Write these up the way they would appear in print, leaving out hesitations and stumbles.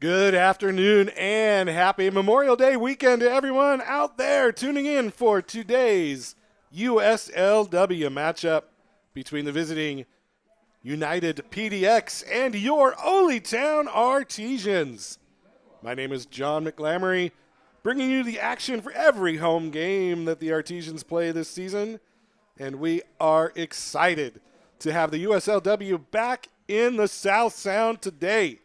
Good afternoon and happy Memorial Day weekend to everyone out there tuning in for today's USL W matchup between the visiting United PDX and your Oly Town Artesians. My name is John McLamory, bringing you the action for every home game that the Artesians play this season, and we are excited to have the USL W back in the South Sound today.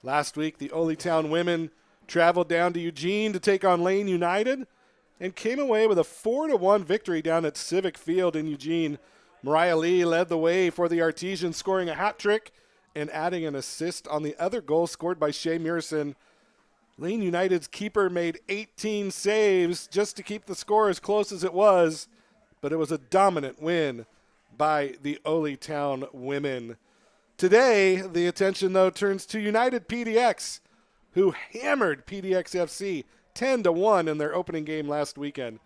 Last week, the Oly Town women traveled down to Eugene to take on Lane United and came away with a 4-1 victory down at Civic Field in Eugene. Mariah Lee led the way for the Artesians, scoring a hat trick and adding an assist on the other goal scored by Shea Mearson. Lane United's keeper made 18 saves just to keep the score as close as it was, but it was a dominant win by the Oly Town women. Today, the attention, though, turns to United PDX, who hammered PDX FC 10-1 in their opening game last weekend.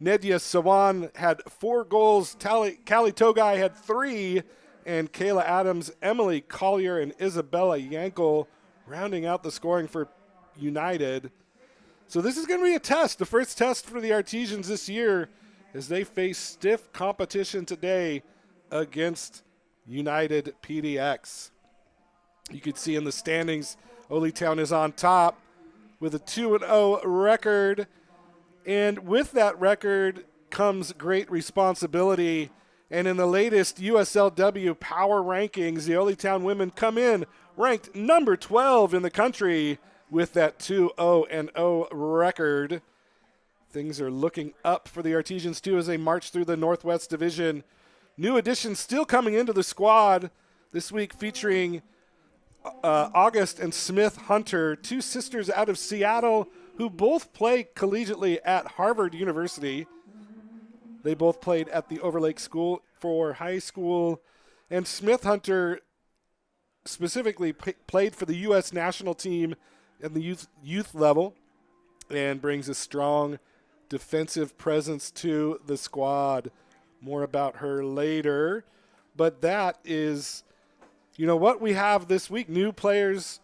Nedya Sawan had 4 goals, Callie Togai had 3, and Kayla Adams, Emily Collier, and Isabella Yankel rounding out the scoring for United. So this is going to be a test, the first test for the Artesians this year, as they face stiff competition today against United PDX. You can see in the standings, Oly Town is on top with a 2-0 record. And with that record comes great responsibility. And in the latest USL W power rankings, the Oly Town women come in ranked number 12 in the country with that 2-0 record. Things are looking up for the Artesians too as they march through the Northwest Division. New additions still coming into the squad this week, featuring August and Smith Hunter, 2 sisters out of Seattle who both play collegiately at Harvard University. They both played at the Overlake School for high school, and Smith Hunter specifically played for the U.S. national team at the youth level and brings a strong defensive presence to the squad. More about her later. But that is, what we have this week. New players.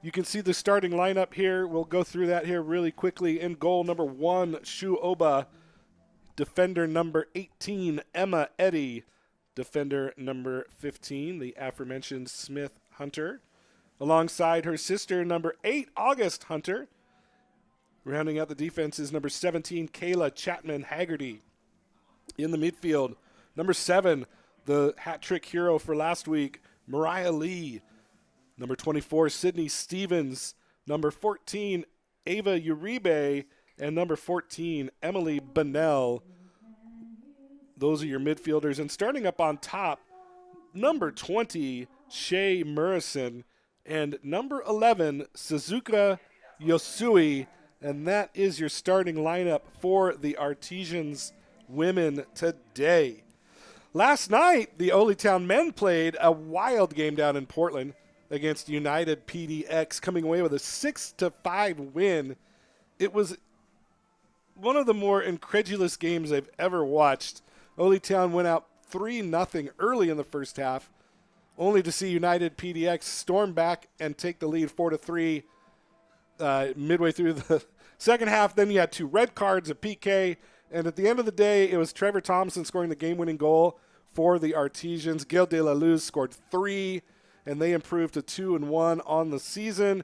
You can see the starting lineup here. We'll go through that here really quickly. In goal, number 1, Shu Oba. Defender number 18, Emma Eddy. Defender number 15, the aforementioned Smith Hunter. Alongside her sister, number 8, August Hunter. Rounding out the defense is number 17, Kayla Chapman Haggerty. In the midfield, number 7, the hat trick hero for last week, Mariah Lee. Number 24, Sydney Stevens. Number 14, Ava Uribe. And number 14, Emily Bonnell. Those are your midfielders. And starting up on top, number 20, Shea Murrison. And number 11, Suzuka Yosui. And that is your starting lineup for the Artesians women today. Last night, the Oly Town men played a wild game down in Portland against United PDX, coming away with a 6-5 win. It was one of the more incredulous games I've ever watched. Oly Town went out 3-0 early in the first half, only to see United PDX storm back and take the lead 4-3 midway through the second half. Then you had 2 red cards, a PK, and at the end of the day, it was Trevor Thompson scoring the game-winning goal for the Artesians. Gil De La Luz scored 3, and they improved to 2-1 on the season,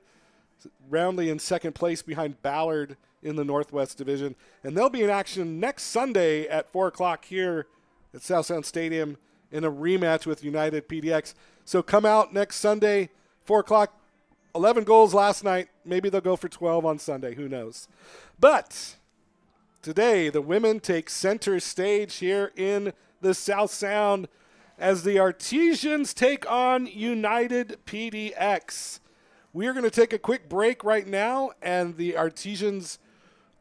roundly in second place behind Ballard in the Northwest Division. And they'll be in action next Sunday at 4 o'clock here at South Sound Stadium in a rematch with United PDX. So come out next Sunday, 4 o'clock. 11 goals last night. Maybe they'll go for 12 on Sunday. Who knows? But today, the women take center stage here in the South Sound as the Artesians take on United PDX. We are going to take a quick break right now, and the Artesians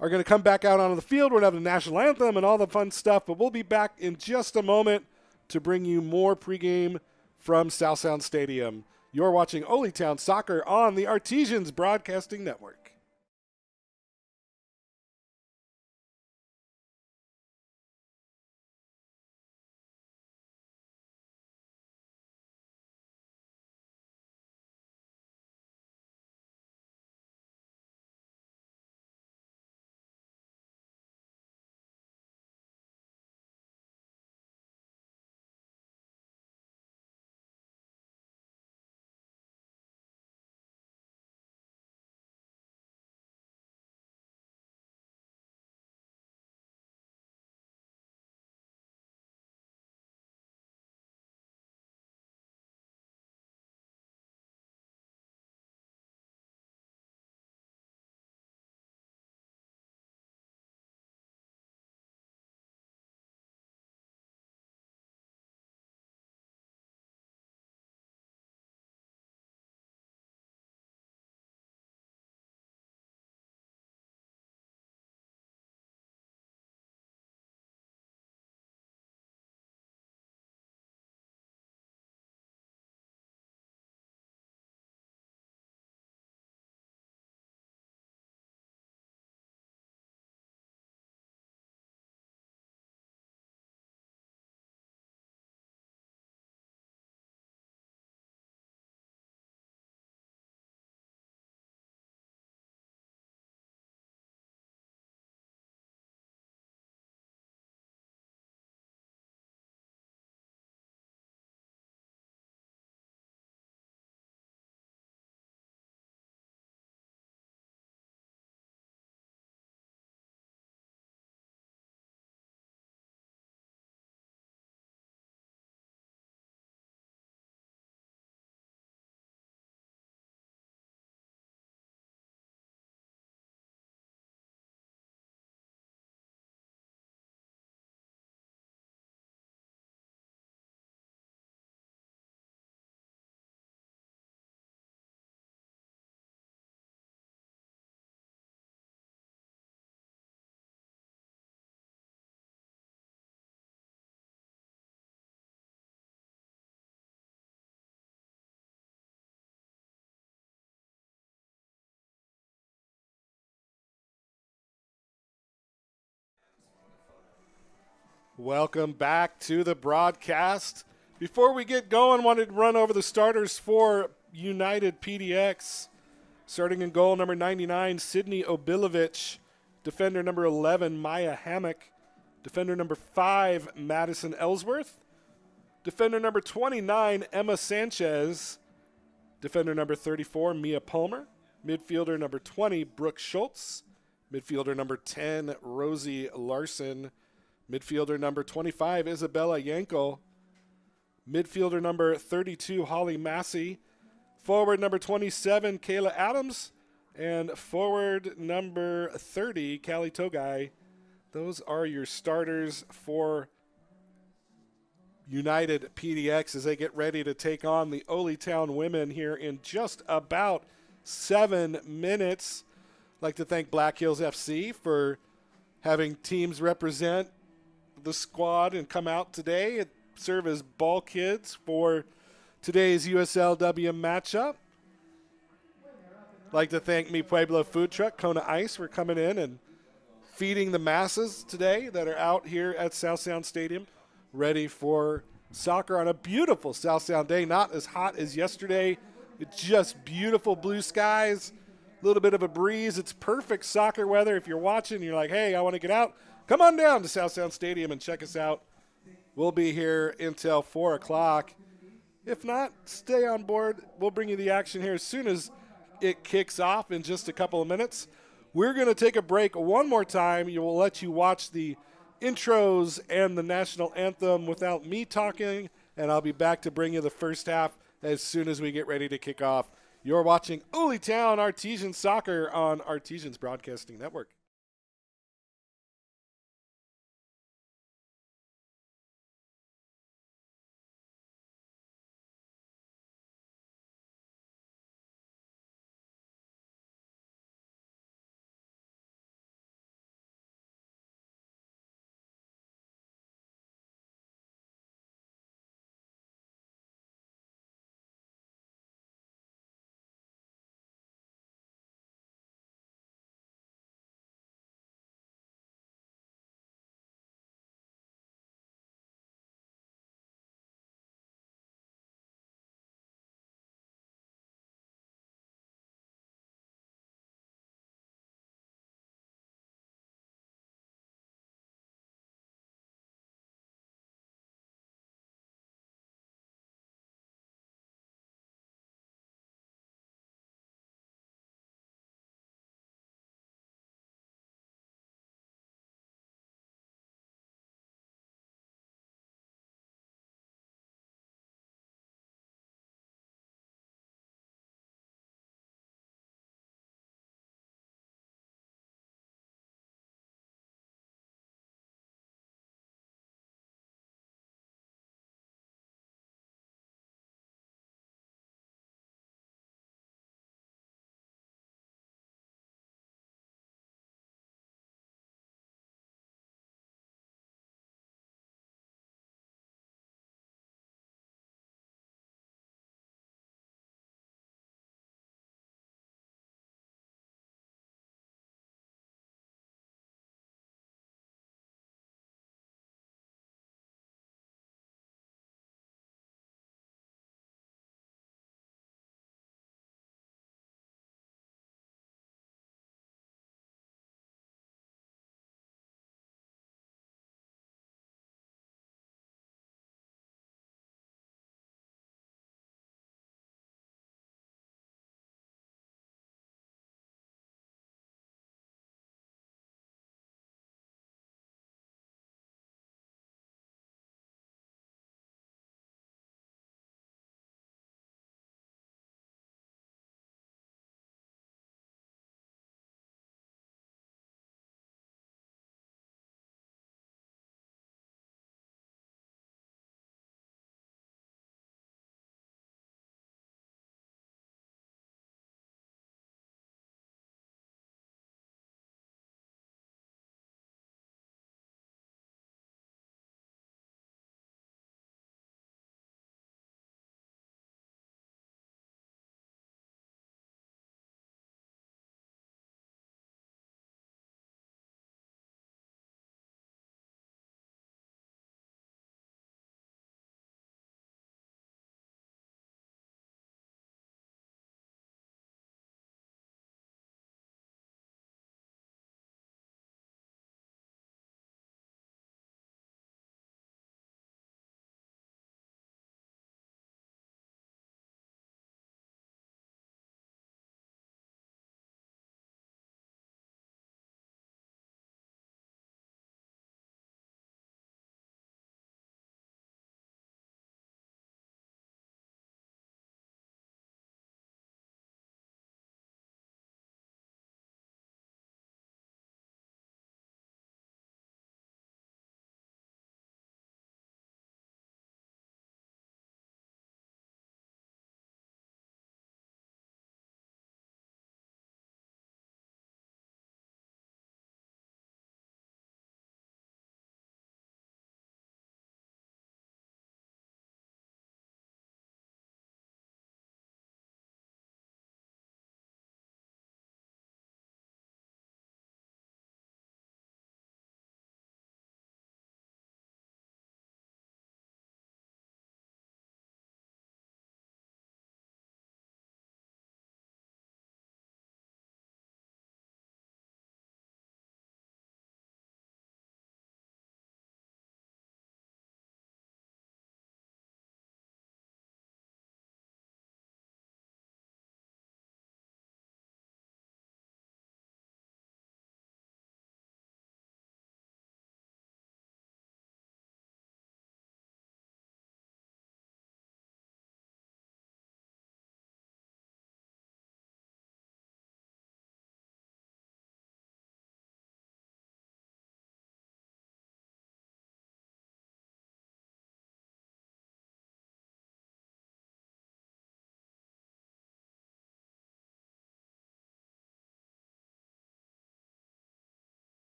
are going to come back out onto the field. We're going to have the national anthem and all the fun stuff, but we'll be back in just a moment to bring you more pregame from South Sound Stadium. You're watching Oly Town Soccer on the Artesians Broadcasting Network. Welcome back to the broadcast. Before we get going, wanted to run over the starters for United PDX. Starting in goal, number 99, Sydney Obilovich. Defender number 11, Maya Hammock. Defender number 5, Madison Ellsworth. Defender number 29, Emma Sanchez. Defender number 34, Mia Palmer. Midfielder number 20, Brooke Schultz. Midfielder number 10, Rosie Larson. Midfielder number 25, Isabella Yankel. Midfielder number 32, Holly Massey. Forward number 27, Kayla Adams. And forward number 30, Callie Togai. Those are your starters for United PDX as they get ready to take on the Oly Town women here in just about 7 minutes. I'd like to thank Black Hills FC for having teams represent the squad and come out today and serve as ball kids for today's USL W matchup. I'd like to thank Mi Pueblo Food Truck, Kona Ice, for coming in and feeding the masses today that are out here at South Sound Stadium ready for soccer on a beautiful South Sound day. Not as hot as yesterday. It's just beautiful blue skies, a little bit of a breeze. It's perfect soccer weather. If you're watching and you're like, hey, I want to get out, come on down to South Sound Stadium and check us out. We'll be here until 4 o'clock. If not, stay on board. We'll bring you the action here as soon as it kicks off in just a couple of minutes. We're going to take a break one more time. We'll let you watch the intros and the national anthem without me talking, and I'll be back to bring you the first half as soon as we get ready to kick off. You're watching Oly Town Artesian Soccer on Artesians Broadcasting Network.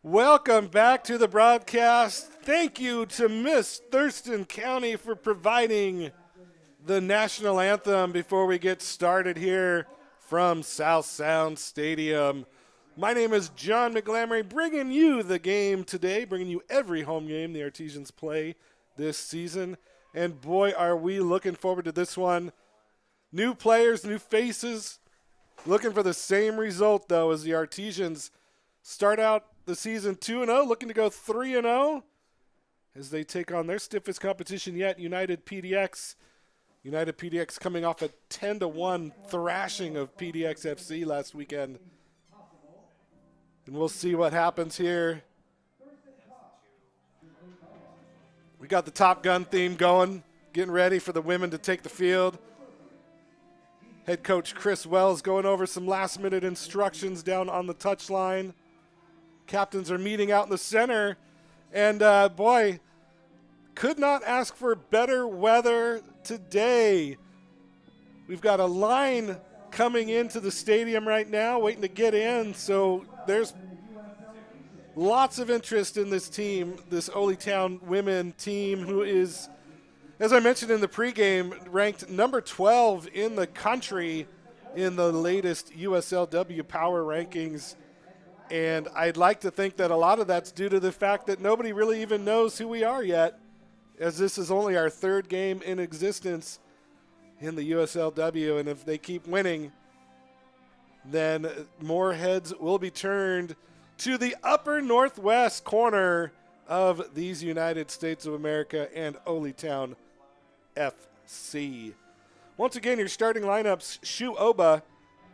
Welcome back to the broadcast. Thank you to Miss Thurston County for providing the national anthem before we get started here from South Sound Stadium. My name is John McGlamory, bringing you the game today, bringing you every home game the Artesians play this season. And boy, are we looking forward to this one. New players, new faces, looking for the same result, though, as the Artesians start out the season 2-0, looking to go 3-0 as they take on their stiffest competition yet, United PDX. United PDX coming off a 10-1 thrashing of PDX FC last weekend. And we'll see what happens here. We got the Top Gun theme going, getting ready for the women to take the field. Head coach Chris Wells going over some last-minute instructions down on the touchline. Captains are meeting out in the center. And, boy, could not ask for better weather today. We've got a line coming into the stadium right now, waiting to get in. So there's lots of interest in this team, this Oly Town women team, who is, as I mentioned in the pregame, ranked number 12 in the country in the latest USL W power rankings. And I'd like to think that a lot of that's due to the fact that nobody really even knows who we are yet, as this is only our third game in existence in the USL W. And if they keep winning, then more heads will be turned to the upper northwest corner of these United States of America and Oly Town FC. Once again, your starting lineups: Shu Oba,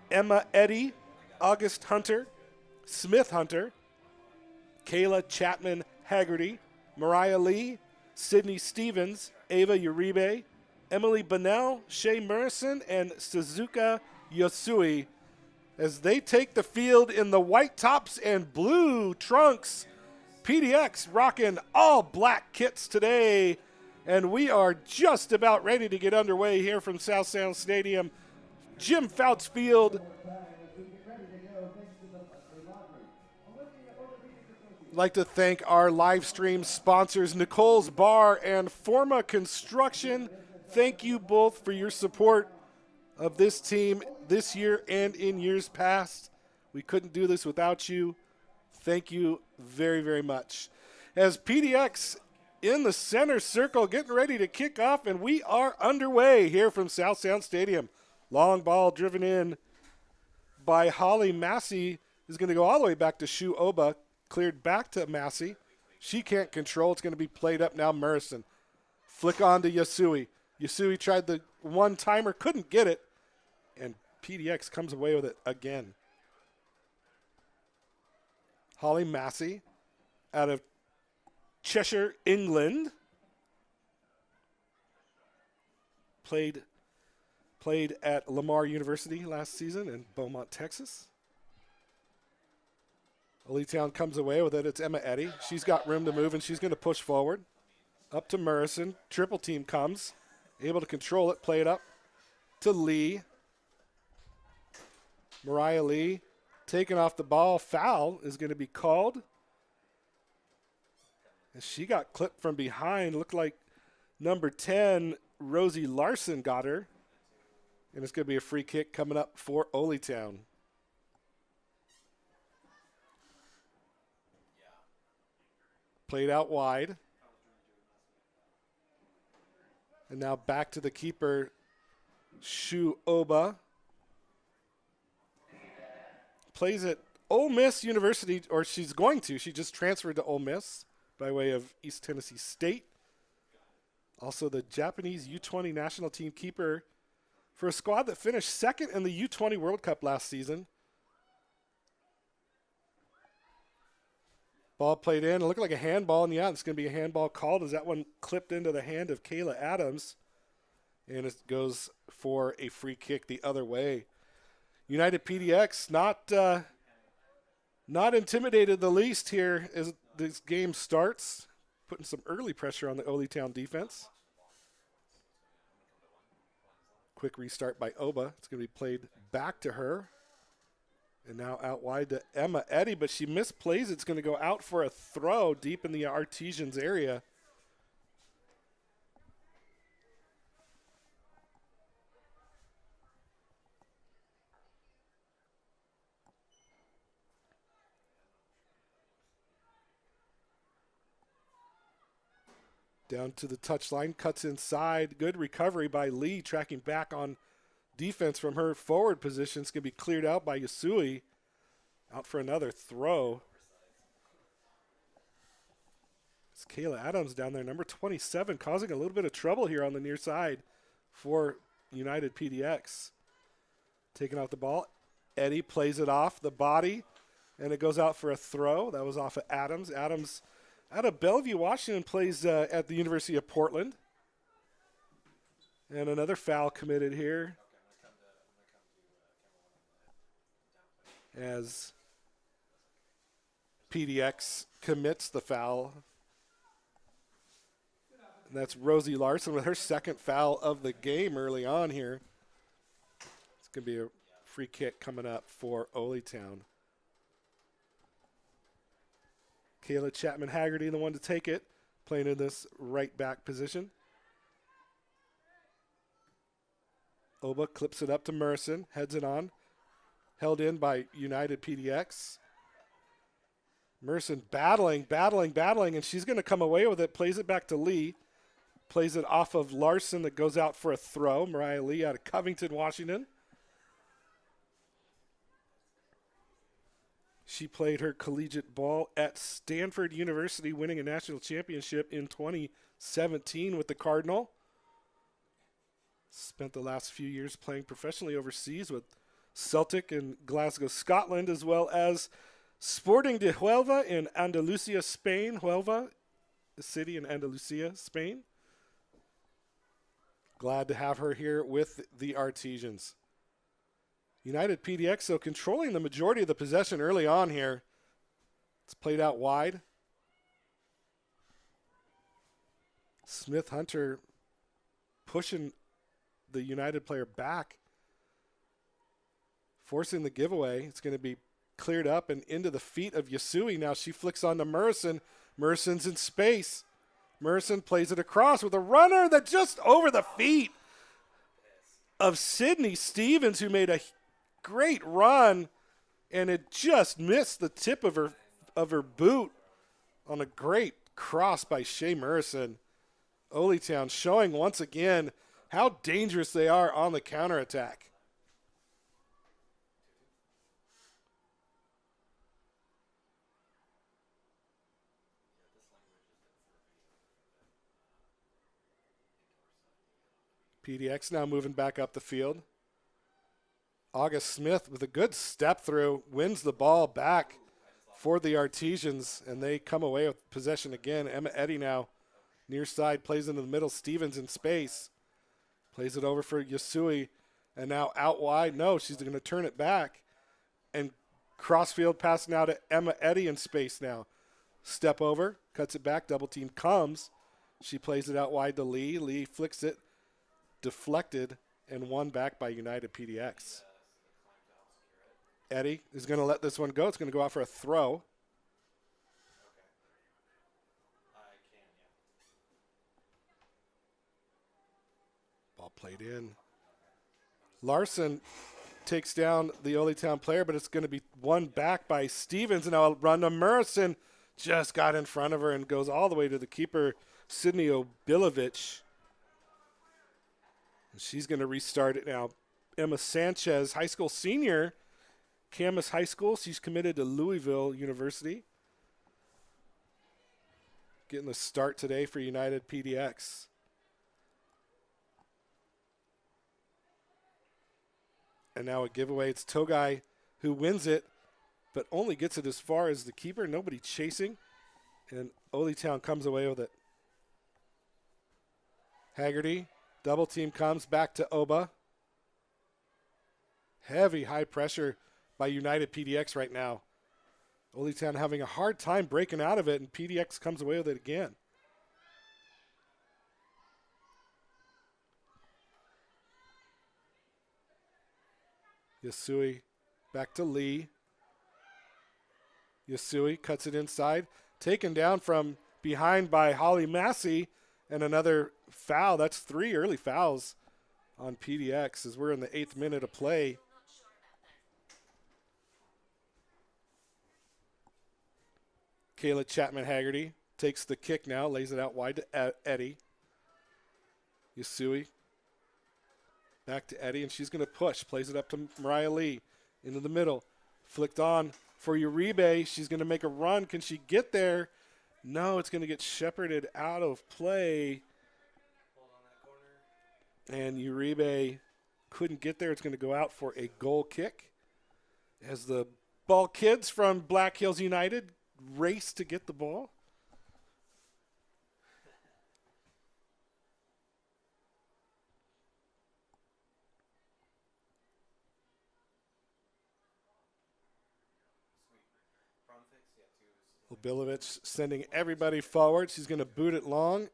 Emma Eddy, August Hunter, Smith Hunter, Kayla Chapman Haggerty, Mariah Lee, Sydney Stevens, Ava Uribe, Emily Bonnell, Shay Murison, and Suzuka Yosui as they take the field in the white tops and blue trunks. PDX rocking all black kits today, and we are just about ready to get underway here from South Sound Stadium, Jim Fouts Field. I'd like to thank our live stream sponsors, Nicole's Bar and Forma Construction. Thank you both for your support of this team this year and in years past. We couldn't do this without you. Thank you very, very much. As PDX in the center circle, getting ready to kick off, and we are underway here from South Sound Stadium. Long ball driven in by Holly Massey is going to go all the way back to Shu Oba. Cleared back to Massey. She can't control. It's going to be played up now. Murison. Flick on to Yasui. Yasui tried the one-timer, couldn't get it, and PDX comes away with it again. Holly Massey out of Cheshire, England. Played at Lamar University last season in Beaumont, Texas. Oly Town comes away with it. It's Emma Eddy. She's got room to move, and she's going to push forward. Up to Murison. Triple team comes. Able to control it. Play it up to Lee. Mariah Lee taking off the ball. Foul is going to be called. And she got clipped from behind. Looked like number 10, Rosie Larson, got her. And it's going to be a free kick coming up for Oly Town. Played out wide. And now back to the keeper, Shu Oba. Plays at Ole Miss University, or she's going to. She just transferred to Ole Miss by way of East Tennessee State. Also the Japanese U20 national team keeper for a squad that finished second in the U20 World Cup last season. Ball played in. It looked like a handball, and yeah, it's going to be a handball called as that one clipped into the hand of Kayla Adams. And it goes for a free kick the other way. United PDX not intimidated the least here as this game starts, putting some early pressure on the Oly Town defense. Quick restart by Oba. It's going to be played back to her. And now out wide to Emma Eddy, but she misplays. It's going to go out for a throw deep in the Artesians area. Down to the touchline, cuts inside. Good recovery by Lee, tracking back on defense from her forward position. It's going to be cleared out by Yasui. Out for another throw. It's Kayla Adams down there, number 27, causing a little bit of trouble here on the near side for United PDX. Taking out the ball. Eddy plays it off the body, and it goes out for a throw. That was off of Adams. Adams out of Bellevue, Washington, plays at the University of Portland. And another foul committed here as PDX commits the foul. And that's Rosie Larson with her second foul of the game early on here. It's going to be a free kick coming up for Oly Town. Kayla Chapman-Haggerty, the one to take it, playing in this right back position. Oba clips it up to Merson, heads it on. Held in by United PDX. Merson battling, and she's going to come away with it. Plays it back to Lee. Plays it off of Larson that goes out for a throw. Mariah Lee out of Covington, Washington. She played her collegiate ball at Stanford University, winning a national championship in 2017 with the Cardinal. Spent the last few years playing professionally overseas with Celtic in Glasgow, Scotland, as well as Sporting de Huelva in Andalusia, Spain. Huelva, a city in Andalusia, Spain. Glad to have her here with the Artesians. United PDX, so controlling the majority of the possession early on here. It's played out wide. Smith Hunter pushing the United player back, forcing the giveaway. It's going to be cleared up and into the feet of Yasui. Now she flicks on to Merson. Merson's in space. Merson plays it across with a runner that just over the feet of Sydney Stevens, who made a great run, and it just missed the tip of her boot on a great cross by Shea Merson. Oly Town showing once again how dangerous they are on the counterattack. PDX now moving back up the field. August Smith with a good step through, wins the ball back for the Artesians, and they come away with possession again. Emma Eddy now near side, plays into the middle. Stevens in space. Plays it over for Yasui, and now out wide. No, she's going to turn it back. And crossfield pass now to Emma Eddy in space now. Step over, cuts it back, double team comes. She plays it out wide to Lee. Lee flicks it, deflected, and won back by United PDX. Eddy is going to let this one go. It's going to go out for a throw. Ball played in. Larson takes down the Oly Town player, but it's going to be won back by Stevens. And now a run to Merson. Just got in front of her and goes all the way to the keeper, Sydney Obilovich. And she's going to restart it now. Emma Sanchez, high school senior, Camas High School. She's committed to Louisville University. Getting the start today for United PDX. And now a giveaway. It's Togai who wins it, but only gets it as far as the keeper. Nobody chasing. And Oly Town comes away with it. Haggerty, double team comes back to Oba. Heavy high pressure by United PDX right now. Oly Town having a hard time breaking out of it, and PDX comes away with it again. Yasui back to Lee. Yasui cuts it inside. Taken down from behind by Holly Massey. And another foul. That's 3 early fouls on PDX as we're in the 8th minute of play. Kayla Chapman-Haggerty takes the kick now, lays it out wide to Eddie. Yasui back to Eddie, and she's going to push. Plays it up to Mariah Lee into the middle. Flicked on for Uribe. She's going to make a run. Can she get there? No, it's going to get shepherded out of play. And Uribe couldn't get there. It's going to go out for a goal kick as the ball kids from Black Hills United race to get the ball. Obilovich sending everybody forward. She's going to boot it long.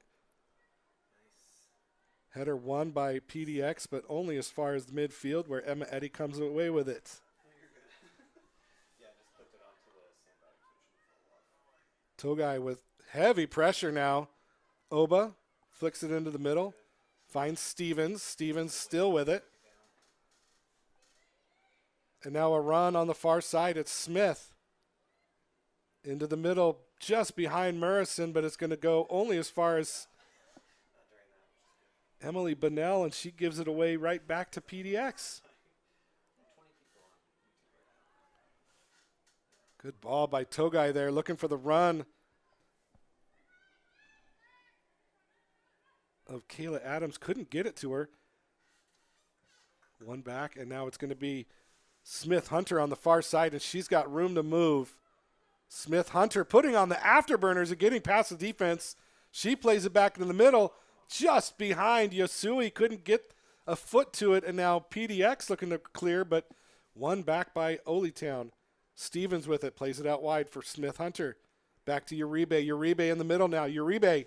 Header won by PDX, but only as far as the midfield where Emma Eddy comes away with it. Togai with heavy pressure now. Oba flicks it into the middle. Finds Stevens. Stevens still with it. And now a run on the far side. It's Smith. Into the middle, just behind Murrison, but it's going to go only as far as Emily Bunnell, and she gives it away right back to PDX. Good ball by Togai there, looking for the run of Kayla Adams. Couldn't get it to her. One back, and now it's going to be Smith Hunter on the far side, and she's got room to move. Smith Hunter putting on the afterburners and getting past the defense. She plays it back into the middle, just behind Yasui. Couldn't get a foot to it, and now PDX looking to clear, but one back by Oly Town. Stevens with it, plays it out wide for Smith Hunter. Back to Uribe. Uribe in the middle now. Uribe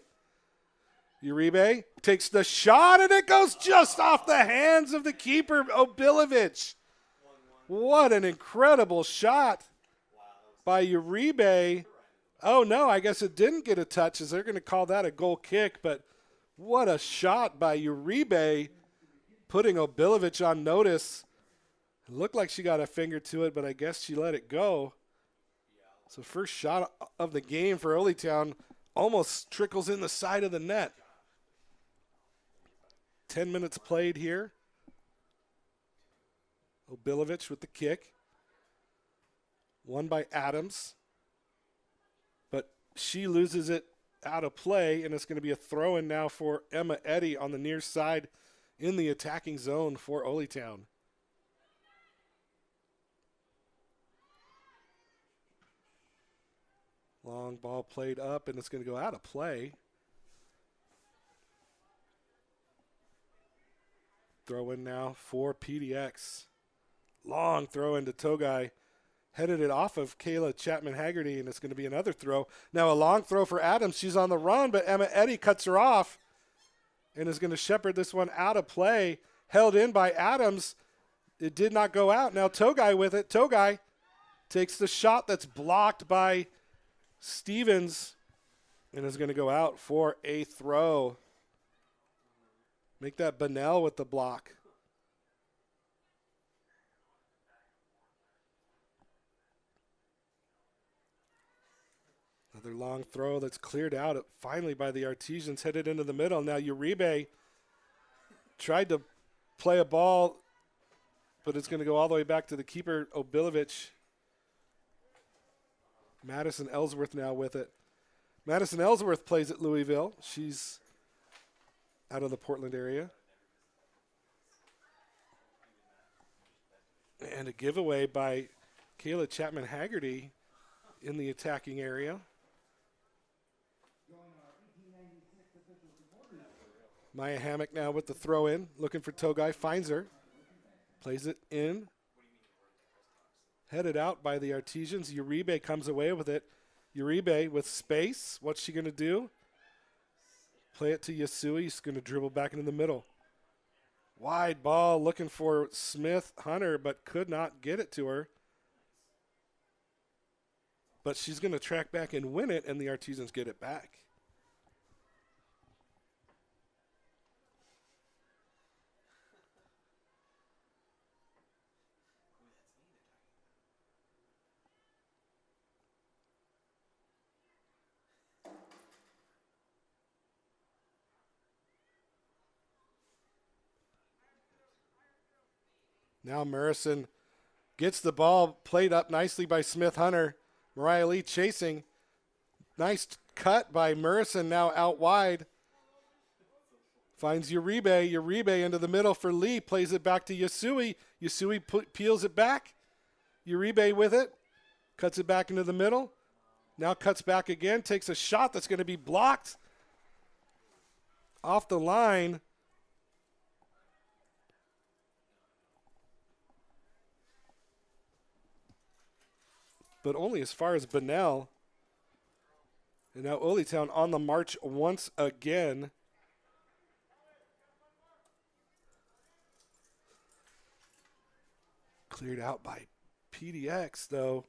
takes the shot, and it goes just off the hands of the keeper, Obilovich. What an incredible shot by Uribe. Oh, no, I guess it didn't get a touch, as they're going to call that a goal kick, but what a shot by Uribe, putting Obilovich on notice. It looked like she got a finger to it, but I guess she let it go. So first shot of the game for Oly Town almost trickles in the side of the net. 10 minutes played here. Obilovich with the kick. Won by Adams. But she loses it out of play, and it's going to be a throw-in now for Emma Eddy on the near side in the attacking zone for Oly Town. Long ball played up, and it's going to go out of play. Throw in now for PDX. Long throw into Togai. Headed it off of Kayla Chapman-Haggerty, and it's going to be another throw. Now a long throw for Adams. She's on the run, but Emma Eddy cuts her off and is going to shepherd this one out of play. Held in by Adams. It did not go out. Now Togai with it. Togai takes the shot that's blocked by Stevens and is going to go out for a throw. Make that Bunnell with the block. Another long throw that's cleared out finally by the Artesians, headed into the middle. Now Uribe tried to play a ball, but it's going to go all the way back to the keeper, Obilovich. Madison Ellsworth now with it. Madison Ellsworth plays at Louisville. She's out of the Portland area. And a giveaway by Kayla Chapman-Haggerty in the attacking area. Maya Hammock now with the throw in, looking for Togai, finds her, plays it in. Headed out by the Artesians. Uribe comes away with it. Uribe with space. What's she going to do? Play it to Yasui. He's going to dribble back into the middle. Wide ball looking for Smith Hunter, but could not get it to her. but she's going to track back and win it, and the Artesians get it back. Now Murrison gets the ball played up nicely by Smith Hunter. Mariah Lee chasing. Nice cut by Murrison, now out wide. Finds Uribe. Uribe into the middle for Lee. Plays it back to Yasui. Yasui peels it back. Uribe with it. Cuts it back into the middle. Now cuts back again. Takes a shot that's going to be blocked. Off the line. But only as far as Bunnell. And now Oly Town on the march once again. Cleared out by PDX, though.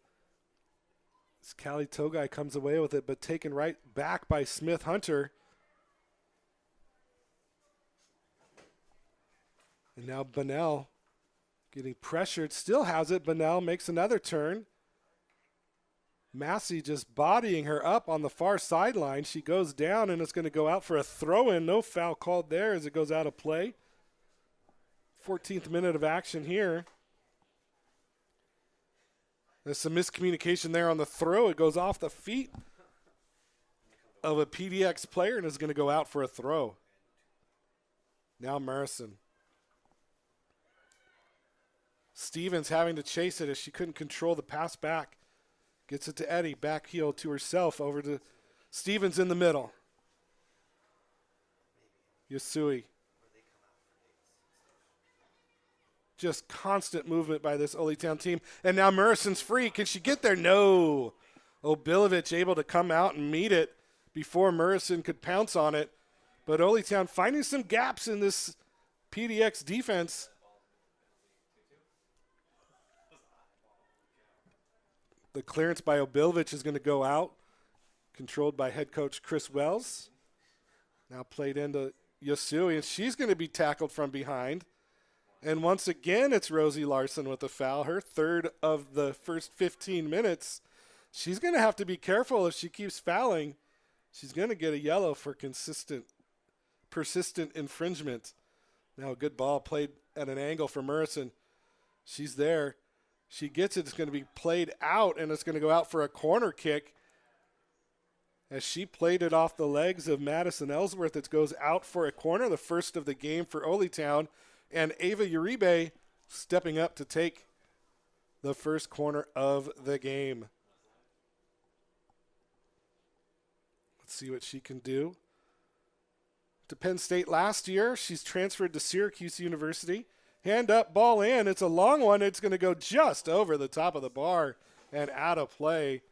As Callie Togai comes away with it, but taken right back by Smith Hunter. And now Bunnell getting pressured. Still has it. Bunnell makes another turn. Massey just bodying her up on the far sideline. She goes down, and it's going to go out for a throw-in. No foul called there as it goes out of play. 14th minute of action here. There's some miscommunication there on the throw. It goes off the feet of a PDX player and is going to go out for a throw. Now Murrison. Stevens having to chase it as she couldn't control the pass back. Gets it to Eddie, back heel to herself, over to Stevens in the middle. Yasui. Just constant movement by this Oly Town team. And now Murrison's free. Can she get there? No. Obilovich able to come out and meet it before Murrison could pounce on it. But Oly Town finding some gaps in this PDX defense. The clearance by Obilovich is going to go out, controlled by head coach Chris Wells. Now played into Yasui, and she's going to be tackled from behind. And once again, it's Rosie Larson with the foul, her third of the first 15 minutes. She's going to have to be careful if she keeps fouling. She's going to get a yellow for persistent infringement. Now a good ball played at an angle for Murrison. She's there. She gets it. It's going to be played out, and it's going to go out for a corner kick. As she played it off the legs of Madison Ellsworth, it goes out for a corner, the first of the game for Oly Town. And Ava Uribe stepping up to take the first corner of the game. Let's see what she can do. To Penn State last year, she's transferred to Syracuse University. Hand up, ball in. It's a long one. It's going to go just over the top of the bar and out of play.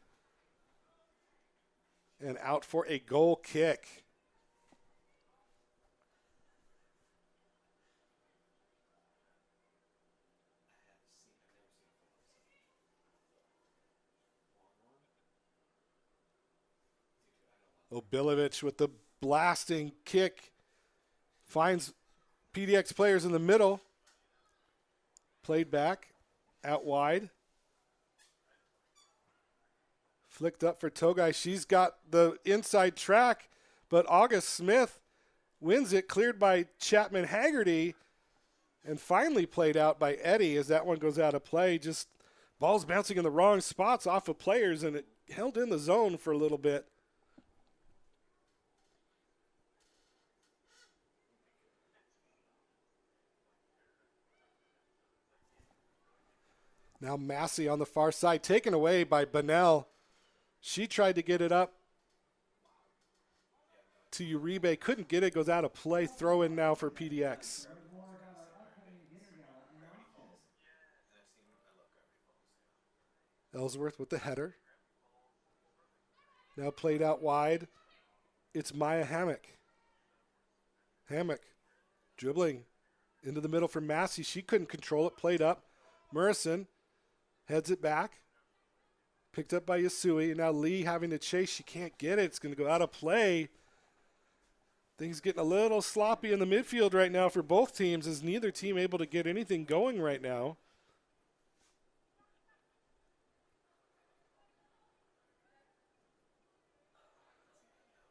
And out for a goal kick. Obilovich with the blasting kick. Finds PDX players in the middle. Played back, out wide. Flicked up for Togai. She's got the inside track, but August Smith wins it, cleared by Chapman Haggerty, and finally played out by Eddie as that one goes out of play. Just balls bouncing in the wrong spots off of players, and it held in the zone for a little bit. Now Massey on the far side, taken away by Bunnell. She tried to get it up to Uribe. Couldn't get it. Goes out of play. Throw in now for PDX. Ellsworth with the header. Now played out wide. It's Maya Hammock. Hammock dribbling into the middle for Massey. She couldn't control it. Played up. Murrison heads it back. Picked up by Yasui. Now Lee having to chase. She can't get it. It's going to go out of play. Things getting a little sloppy in the midfield right now for both teams, as neither team able to get anything going right now.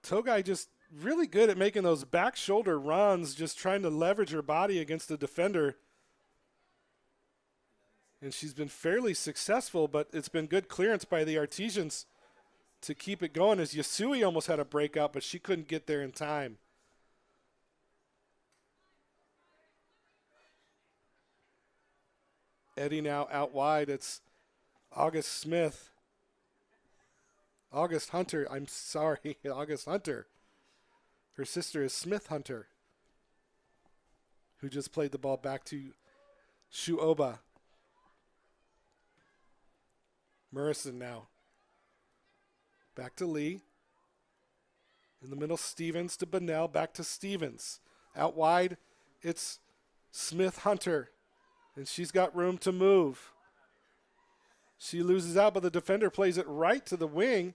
Togai just really good at making those back shoulder runs, just trying to leverage her body against the defender. And she's been fairly successful, but it's been good clearance by the Artesians to keep it going, as Yasui almost had a breakout, but she couldn't get there in time. Eddie now out wide. It's August Smith. August Hunter. I'm sorry, August Hunter. Her sister is Smith Hunter, who just played the ball back to Shuoba. Murrison now. Back to Lee. In the middle, Stevens to Bunnell. Back to Stevens. Out wide, it's Smith Hunter. And she's got room to move. She loses out, but the defender plays it right to the wing.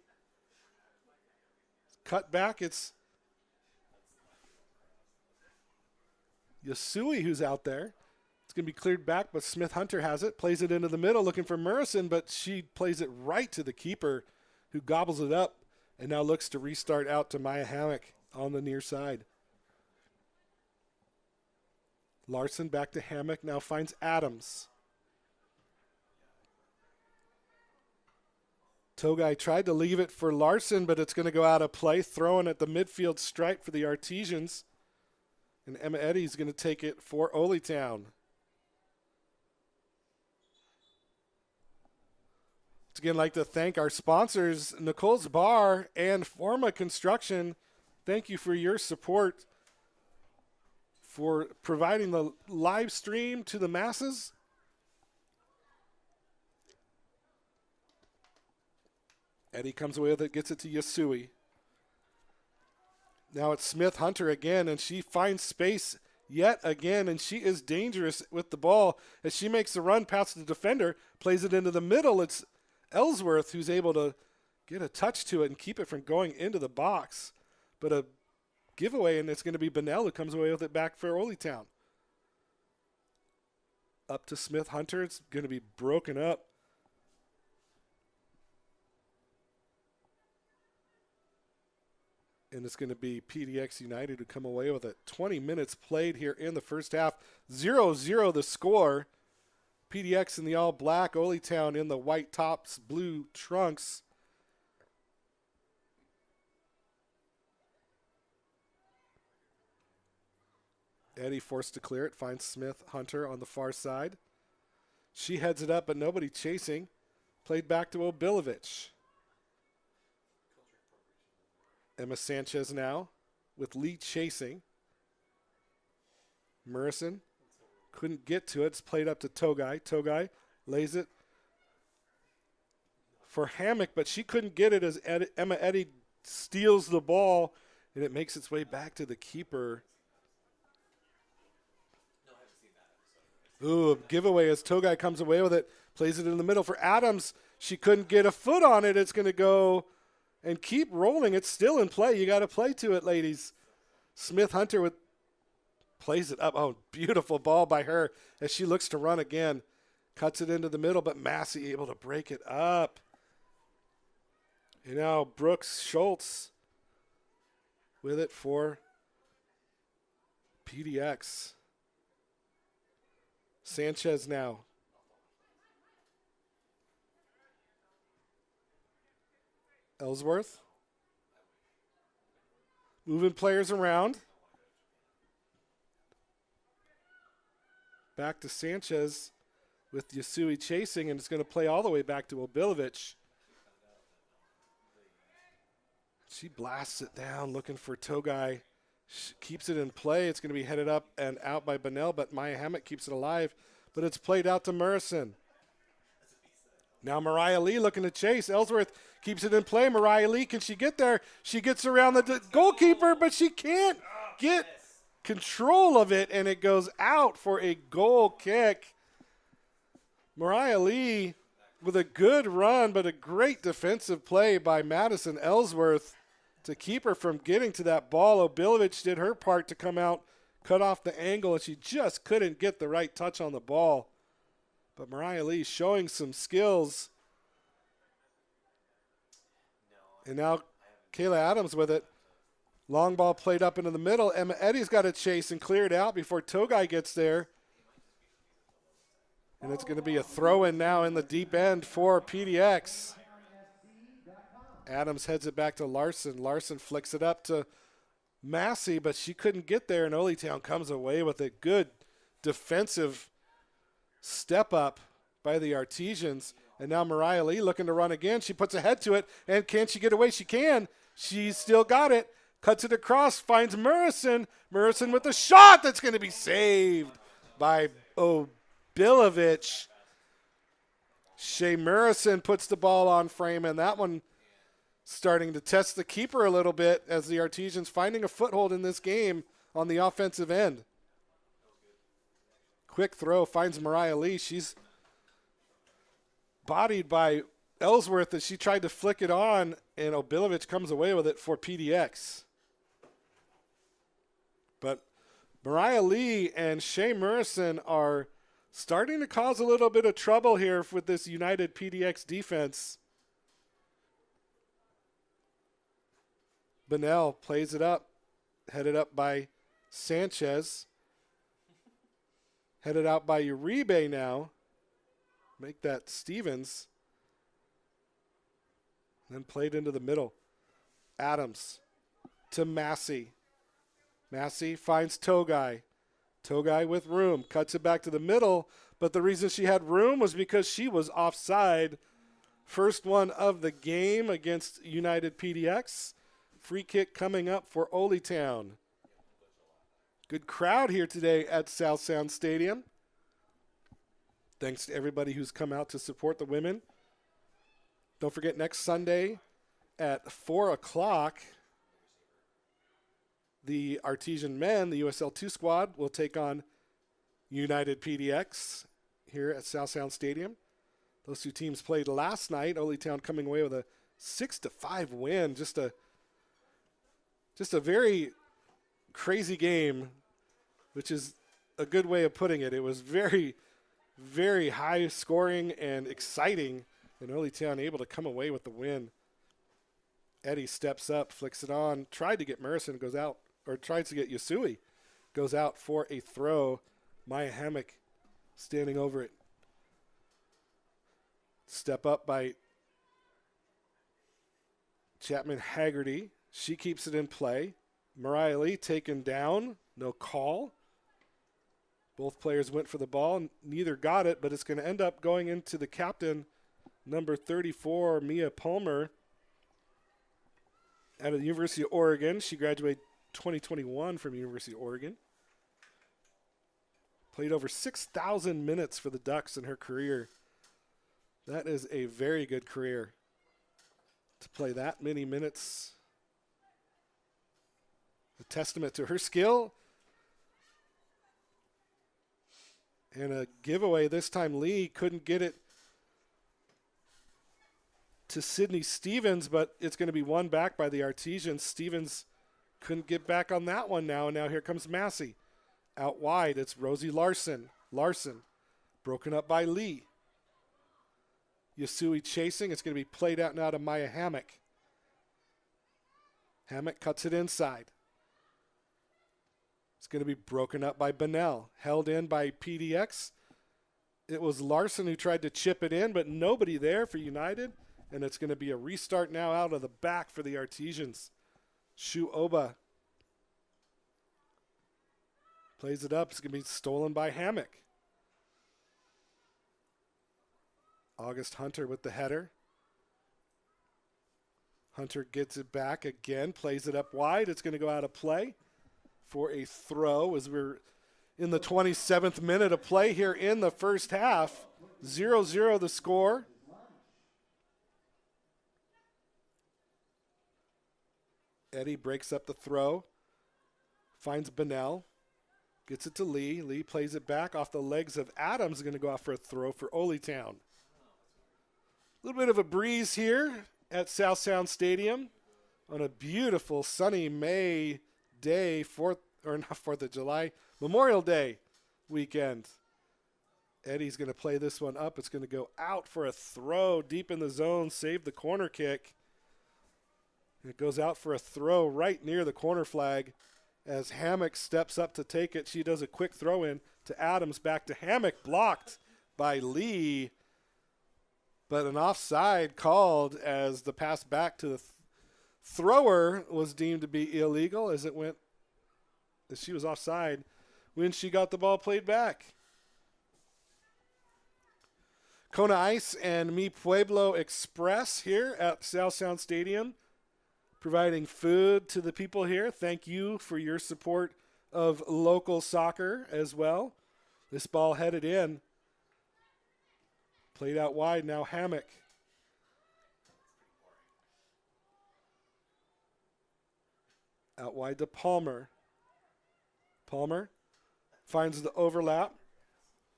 Cut back, it's Yasui who's out there. It's going to be cleared back, but Smith Hunter has it. Plays it into the middle, looking for Murrison, but she plays it right to the keeper, who gobbles it up and now looks to restart out to Maya Hammock on the near side. Larson back to Hammock, now finds Adams. Togai tried to leave it for Larson, but it's going to go out of play. Throwing at the midfield stripe for the Artesians. And Emma Eddy's going to take it for Oly Town. Once again, I'd like to thank our sponsors, Nicole's Bar and Forma Construction. Thank you for your support, for providing the live stream to the masses. Eddie comes away with it, gets it to Yasui. Now it's Smith Hunter again, and she finds space yet again, and she is dangerous with the ball as she makes the run past the defender, plays it into the middle. It's Ellsworth who's able to get a touch to it and keep it from going into the box. But a giveaway, and it's going to be Bunnell who comes away with it back for Oly Town. Up to Smith Hunter. It's going to be broken up. And it's going to be PDX United who come away with it. 20 minutes played here in the first half. 0-0 the score. PDX in the all black, Oly Town in the white tops, blue trunks. Eddie forced to clear it, finds Smith Hunter on the far side. She heads it up, but nobody chasing. Played back to Obilovich. Emma Sanchez now with Lee chasing. Murrison couldn't get to it. It's played up to Togai. Togai lays it for Hammock, but she couldn't get it as Emma Eddy steals the ball, and it makes its way back to the keeper. Ooh, a giveaway as Togai comes away with it. Plays it in the middle for Adams. She couldn't get a foot on it. It's going to go and keep rolling. It's still in play. You got to play to it, ladies. Smith Hunter plays it up. Oh, beautiful ball by her as she looks to run again. Cuts it into the middle, but Massey able to break it up. And now Brooks Schultz with it for PDX. Sanchez now. Ellsworth. Moving players around. Back to Sanchez with Yasui chasing, and it's going to play all the way back to Obilovich. She blasts it down, looking for Togai. She keeps it in play. It's going to be headed up and out by Bunnell, but Maya Hammock keeps it alive. But it's played out to Murrison. Now Mariah Lee looking to chase. Ellsworth keeps it in play. Mariah Lee, can she get there? She gets around the goalkeeper, but she can't get control of it, and it goes out for a goal kick. Mariah Lee with a good run, but a great defensive play by Madison Ellsworth to keep her from getting to that ball. Obilovic did her part to come out, cut off the angle, and she just couldn't get the right touch on the ball. But Mariah Lee showing some skills. And now Kayla Adams with it. Long ball played up into the middle. Emma Eddy's got to chase and clear it out before Togai gets there. And it's going to be a throw-in now in the deep end for PDX. Adams heads it back to Larson. Larson flicks it up to Massey, but she couldn't get there, and Oly Town comes away with a good defensive step up by the Artesians. And now Mariah Lee looking to run again. She puts a head to it, and can she get away? She can. She's still got it. Cuts it across, finds Murrison. Murrison with a shot that's going to be saved by Obilovic. Shea Murrison puts the ball on frame, and that one starting to test the keeper a little bit as the Artesians finding a foothold in this game on the offensive end. Quick throw finds Mariah Lee. She's bodied by Ellsworth as she tried to flick it on, and Obilovic comes away with it for PDX. But Mariah Lee and Shea Murrison are starting to cause a little bit of trouble here with this United PDX defense. Bunnell plays it up, headed up by Sanchez. Headed out by Uribe now. Make that Stevens. Then played into the middle. Adams to Massey. Massey finds Togai. Togai with room. Cuts it back to the middle. But the reason she had room was because she was offside. First one of the game against United PDX. Free kick coming up for Oly Town. Good crowd here today at South Sound Stadium. Thanks to everybody who's come out to support the women. Don't forget, next Sunday at 4 o'clock, the Artesian men, the USL 2 squad, will take on United PDX here at South Sound Stadium. Those two teams played last night. Oly Town coming away with a 6-5 win. Just a very crazy game, which is a good way of putting it. It was very, very high scoring and exciting, and Oly Town able to come away with the win. Eddie steps up, flicks it on, tried to get Murrison, goes out, or tries to get Yasui, goes out for a throw. Maya Hammock standing over it. Step up by Chapman Haggerty. She keeps it in play. Mariah Lee taken down. No call. Both players went for the ball. Neither got it, but it's going to end up going into the captain, number 34, Mia Palmer, out of the University of Oregon. She graduated 2021 from University of Oregon. Played over 6,000 minutes for the Ducks in her career. That is a very good career to play that many minutes. A testament to her skill. And a giveaway this time. Lee couldn't get it to Sydney Stevens, but it's going to be won back by the Artesians. Stevens couldn't get back on that one now. And now here comes Massey. Out wide, it's Rosie Larson. Larson broken up by Lee. Yasui chasing. It's going to be played out now to Maya Hammock. Hammock cuts it inside. It's going to be broken up by Bunnell. Held in by PDX. It was Larson who tried to chip it in, but nobody there for United. And it's going to be a restart now out of the back for the Artesians. Shu Oba plays it up. It's going to be stolen by Hammock. August Hunter with the header. Hunter gets it back again, plays it up wide. It's going to go out of play for a throw as we're in the 27th minute of play here in the first half. 0-0 the score. Eddie breaks up the throw, finds Bunnell, gets it to Lee. Lee plays it back off the legs of Adams, going to go out for a throw for Oly Town. A little bit of a breeze here at South Sound Stadium on a beautiful sunny May day, not 4th of July, Memorial Day weekend. Eddie's going to play this one up. It's going to go out for a throw deep in the zone, save the corner kick. It goes out for a throw right near the corner flag as Hammock steps up to take it. She does a quick throw in to Adams, back to Hammock, blocked by Lee. But an offside called as the pass back to the thrower was deemed to be illegal as she was offside when she got the ball played back. Kona Ice and Mi Pueblo Express here at South Sound Stadium, providing food to the people here. Thank you for your support of local soccer as well. This ball headed in. Played out wide, now Hammock. Out wide to Palmer. Palmer finds the overlap.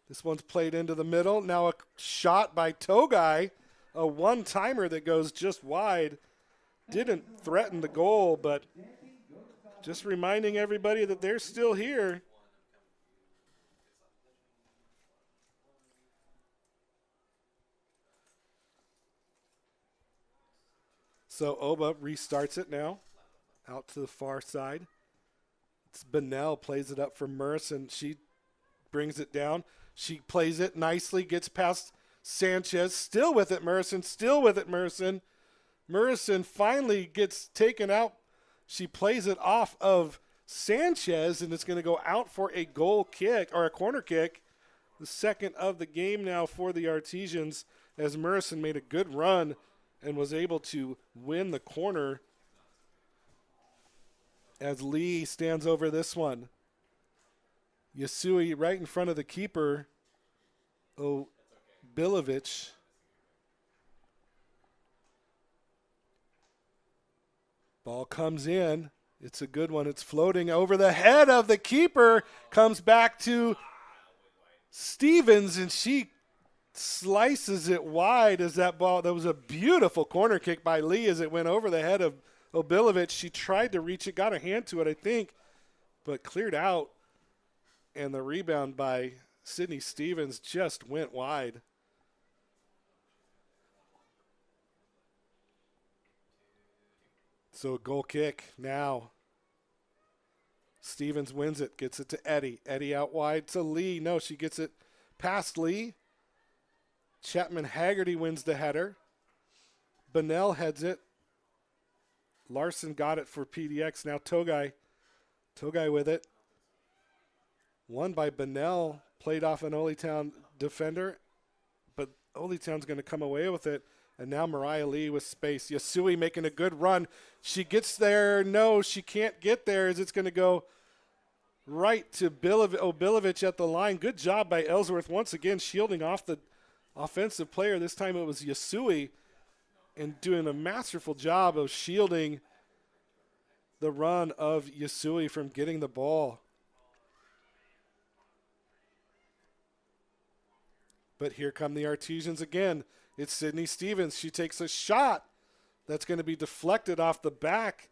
This one's played into the middle. Now a shot by Togai, a one-timer that goes just wide. Didn't threaten the goal, but just reminding everybody that they're still here. So Oba restarts it now, out to the far side. It's Bennell, plays it up for Merson. She brings it down. She plays it nicely, gets past Sanchez. Still with it, Merson. Still with it, Merson. Merson finally gets taken out. She plays it off of Sanchez, and it's going to go out for a goal kick, or a corner kick. The second of the game now for the Artesians, as Merson made a good run and was able to win the corner as Lee stands over this one. Yasui right in front of the keeper, Bilovic. Ball comes in. It's a good one. It's floating over the head of the keeper. Comes back to Stevens, and she slices it wide as that ball. That was a beautiful corner kick by Lee as it went over the head of Obilovic. She tried to reach it, got a hand to it, I think, but cleared out. And the rebound by Sydney Stevens just went wide. So a goal kick now. Stevens wins it, gets it to Eddie. Eddie out wide to Lee. No, she gets it past Lee. Chapman Haggerty wins the header. Bennell heads it. Larson got it for PDX. Now Togai. Togai with it. Won by Bennell. Played off an Oly Town defender. But Oly Town's going to come away with it. And now Mariah Lee with space. Yasui making a good run. She gets there. No, she can't get there as it's going to go right to Obilovic at the line. Good job by Ellsworth once again shielding off the offensive player. This time it was Yasui, and doing a masterful job of shielding the run of Yasui from getting the ball. But here come the Artesians again. It's Sydney Stevens. She takes a shot that's going to be deflected off the back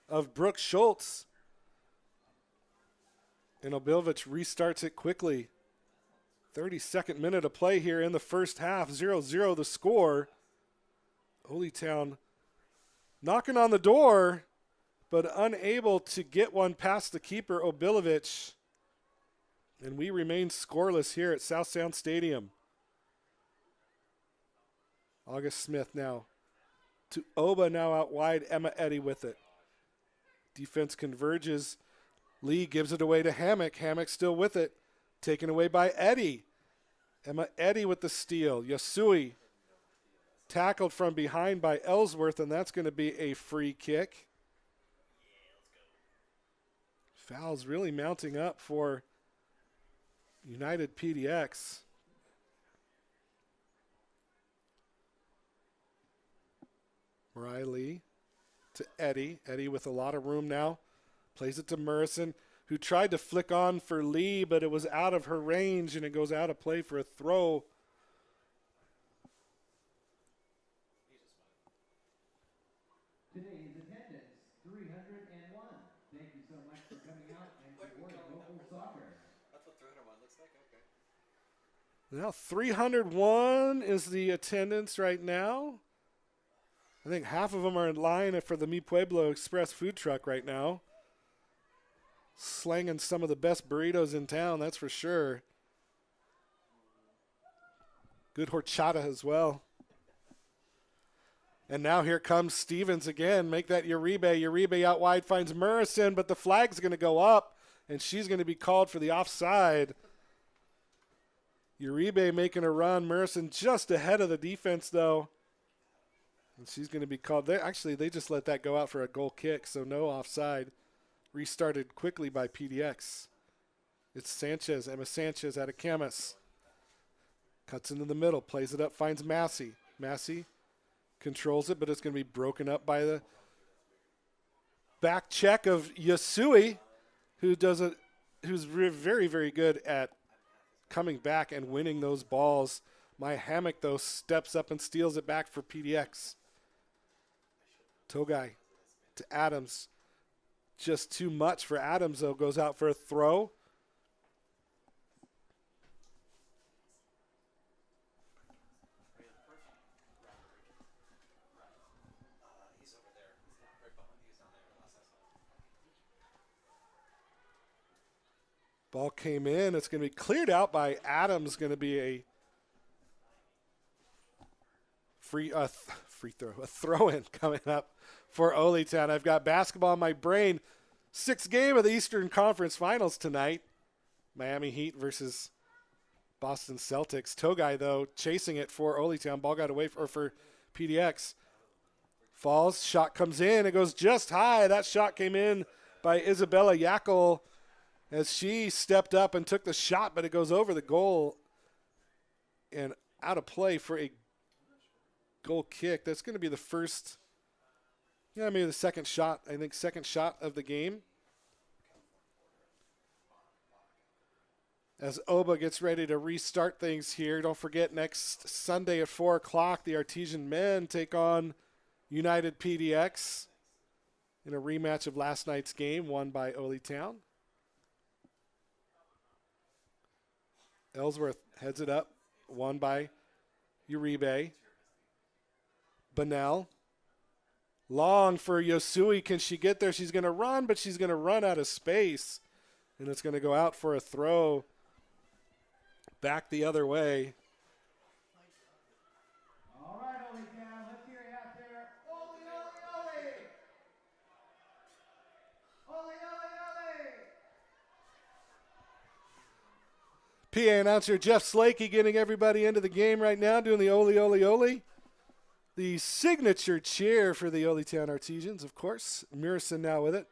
of Brooke Schultz. And Obilovic restarts it quickly. 32nd minute of play here in the first half. 0-0 the score. Oly Town knocking on the door, but unable to get one past the keeper, Obilovic. And we remain scoreless here at South Sound Stadium. August Smith now to Oba, now out wide. Emma Eddy with it. Defense converges. Lee gives it away to Hammock. Hammock still with it. Taken away by Eddy. Emma Eddy with the steal. Yasui tackled from behind by Ellsworth, and that's going to be a free kick. Fouls really mounting up for United PDX. Mariah Lee to Eddy. Eddy with a lot of room now. Plays it to Murrison, who tried to flick on for Lee, but it was out of her range, and it goes out of play for a throw. Now 301 is the attendance right now. I think half of them are in line for the Mi Pueblo Express food truck right now. Slanging some of the best burritos in town, that's for sure. Good horchata as well. And now here comes Stevens again. Make that Uribe. Uribe out wide finds Murison, but the flag's going to go up, and she's going to be called for the offside. Uribe making a run. Murison just ahead of the defense, though. And she's going to be called. Actually, they just let that go out for a goal kick, so no offside. Restarted quickly by PDX. It's Sanchez, Emma Sanchez out of Camus. Cuts into the middle, plays it up, finds Massey. Massey controls it, but it's going to be broken up by the back check of Yasui, who's very, very good at coming back and winning those balls. My Hammock, though, steps up and steals it back for PDX. Togai to Adams. Just too much for Adams, though. Goes out for a throw. Ball came in. It's going to be cleared out by Adams. Going to be a free throw, a throw-in coming up for Oly Town. I've got basketball in my brain. Sixth game of the Eastern Conference Finals tonight. Miami Heat versus Boston Celtics. Togai, though, chasing it for Oly Town. Ball got away for PDX. Falls. Shot comes in. It goes just high. That shot came in by Isabella Yackel as she stepped up and took the shot, but it goes over the goal and out of play for a goal kick. That's going to be the first, maybe the second shot. I think second shot of the game. As Oba gets ready to restart things here, don't forget next Sunday at 4 o'clock, the Artesian men take on United PDX in a rematch of last night's game won by Oly Town. Ellsworth heads it up, won by Uribe. Bunnell. Long for Yosui. Can she get there? She's going to run, but she's going to run out of space. And it's going to go out for a throw back the other way. All right, Oly Town, let's hear it out there. Oly, Oly, Oly! Oly, Oly, Oly! PA announcer Jeff Slakey getting everybody into the game right now, doing the Oly, Oly, Oly. The signature cheer for the Oly Town Artesians, of course. Murison now with it.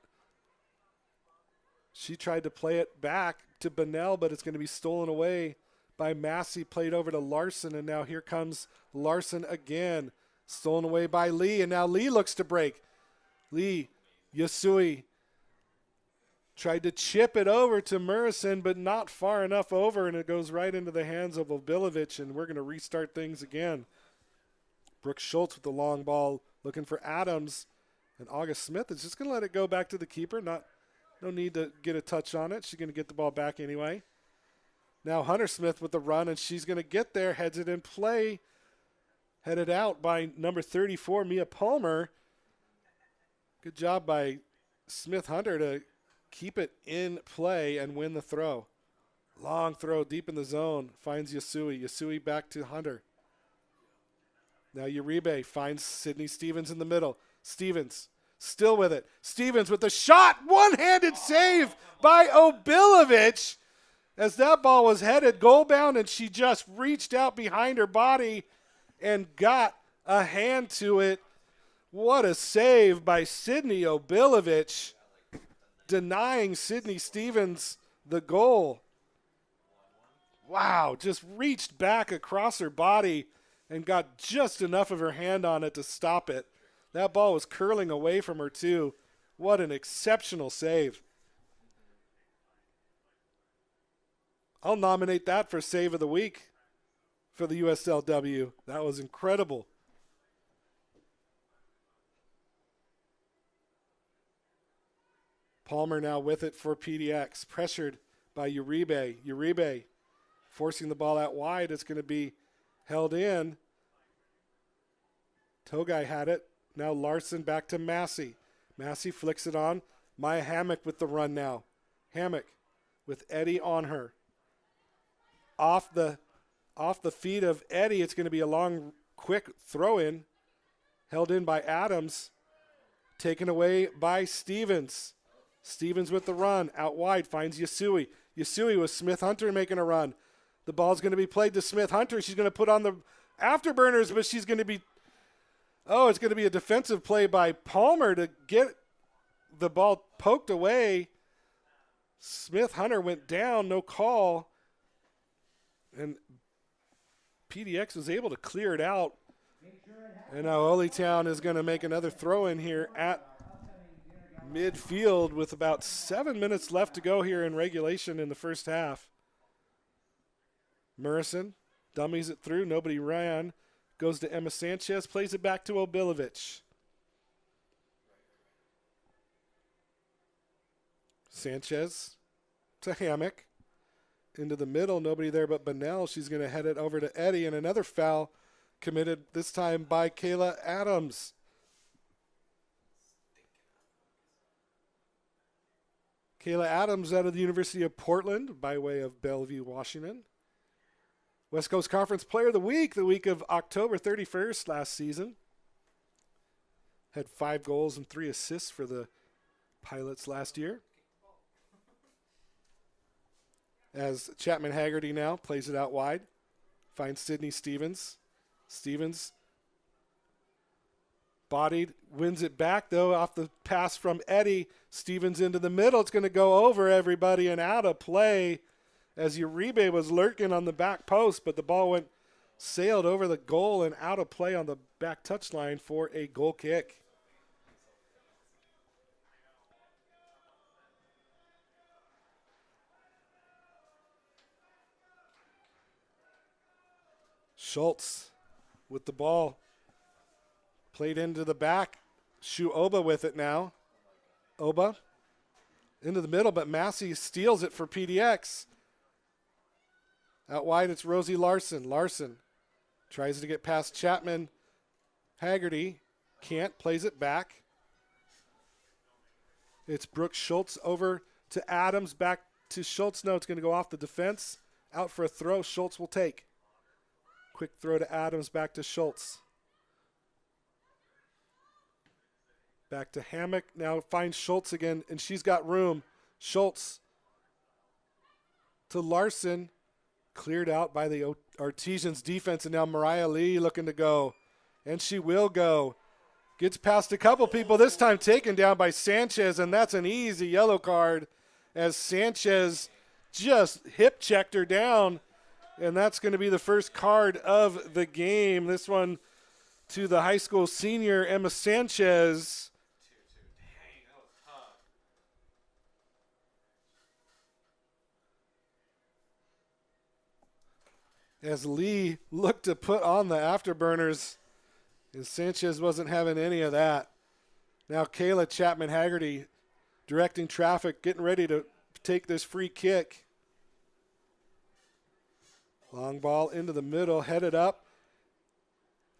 She tried to play it back to Bunnell, but it's going to be stolen away by Massey. Played over to Larson, and now here comes Larson again. Stolen away by Lee, and now Lee looks to break. Lee, Yasui tried to chip it over to Murison, but not far enough over, and it goes right into the hands of Obilovich, and we're going to restart things again. Brooke Schultz with the long ball looking for Adams, and August Smith is just going to let it go back to the keeper. No need to get a touch on it. She's going to get the ball back anyway. Now Hunter Smith with the run, and she's going to get there, heads it in play, headed out by number 34, Mia Palmer. Good job by Smith Hunter to keep it in play and win the throw. Long throw deep in the zone, finds Yasui. Yasui back to Hunter. Now Uribe finds Sydney Stevens in the middle. Stevens still with it. Stevens with the shot. One-handed save by Obilovich as that ball was headed goal bound, and she just reached out behind her body and got a hand to it. What a save by Sydney Obilovich, denying Sydney Stevens the goal. Wow, just reached back across her body and got just enough of her hand on it to stop it. That ball was curling away from her too. What an exceptional save. I'll nominate that for Save of the Week for the USL W. That was incredible. Palmer now with it for PDX. Pressured by Uribe. Uribe forcing the ball out wide. It's going to be held in. Togai had it. Now Larson back to Massey. Massey flicks it on. Maya Hammock with the run now. Hammock with Eddie on her. Off the feet of Eddie, it's going to be a long, quick throw-in. Held in by Adams. Taken away by Stevens. Stevens with the run. Out wide finds Yasui. Yasui with Smith Hunter making a run. The ball's going to be played to Smith Hunter. She's going to put on the afterburners, but she's going to be... Oh, it's going to be a defensive play by Palmer to get the ball poked away. Smith Hunter went down, no call. And PDX was able to clear it out. And now Oly Town is going to make another throw in here at midfield with about 7 minutes left to go here in regulation in the first half. Murrison dummies it through. Nobody ran. Goes to Emma Sanchez. Plays it back to Obilovich. Sanchez to Hammock. Into the middle. Nobody there but Bonnell. She's going to head it over to Eddie. And another foul committed this time by Kayla Adams. Kayla Adams out of the University of Portland by way of Bellevue, Washington. West Coast Conference Player of the week of October 31st last season. Had 5 goals and 3 assists for the Pilots last year. As Chapman Haggerty now plays it out wide. Finds Sydney Stevens. Stevens bodied, wins it back though off the pass from Eddie. Stevens into the middle. It's going to go over everybody and out of play as Uribe was lurking on the back post, but the ball sailed over the goal and out of play on the back touchline for a goal kick. Schultz with the ball. Played into the back. Shu Oba with it now. Oba into the middle, but Massey steals it for PDX. Out wide, it's Rosie Larson. Larson tries to get past Chapman. Haggerty can't, plays it back. It's Brooke Schultz over to Adams, back to Schultz. No, it's going to go off the defense. Out for a throw, Schultz will take. Quick throw to Adams, back to Schultz. Back to Hammock. Now finds Schultz again, and she's got room. Schultz to Larson. Cleared out by the Artesians defense, and now Mariah Lee looking to go. And she will go. Gets past a couple people, this time taken down by Sanchez, and that's an easy yellow card as Sanchez just hip checked her down. And that's going to be the first card of the game. This one to the high school senior, Emma Sanchez. As Lee looked to put on the afterburners, and Sanchez wasn't having any of that. Now Kayla Chapman Haggerty directing traffic, getting ready to take this free kick. Long ball into the middle, headed up.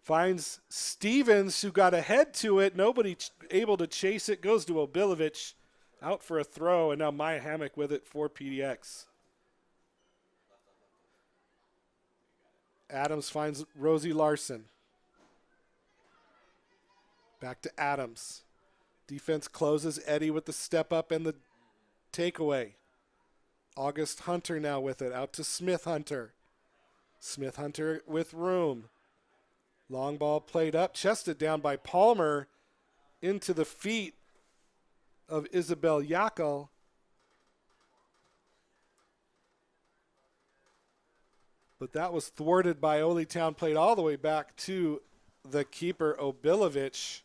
Finds Stevens, who got ahead to it. Nobody able to chase it. Goes to Obilovich, out for a throw, and now Maya Hammock with it for PDX. Adams finds Rosie Larson. Back to Adams. Defense closes. Eddie with the step up and the takeaway. August Hunter now with it. Out to Smith Hunter. Smith Hunter with room. Long ball played up. Chested down by Palmer into the feet of Isabel Yakel. But that was thwarted by Oly Town, played all the way back to the keeper, Obilovich.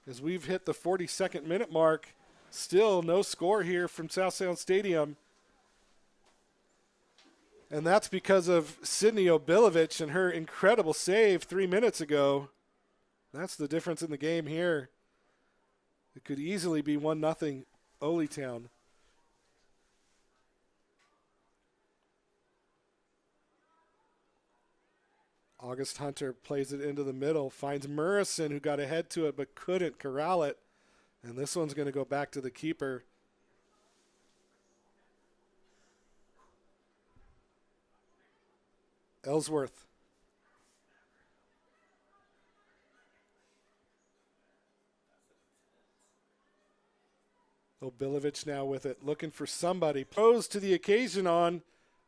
As we've hit the 42nd minute mark, still no score here from South Sound Stadium. And that's because of Sydney Obilovich and her incredible save 3 minutes ago. That's the difference in the game here. It could easily be 1-0 Oly Town. August Hunter plays it into the middle, finds Murrison, who got ahead to it but couldn't corral it. And this one's going to go back to the keeper. Ellsworth. Obilovic now with it, looking for somebody. Rose to the occasion on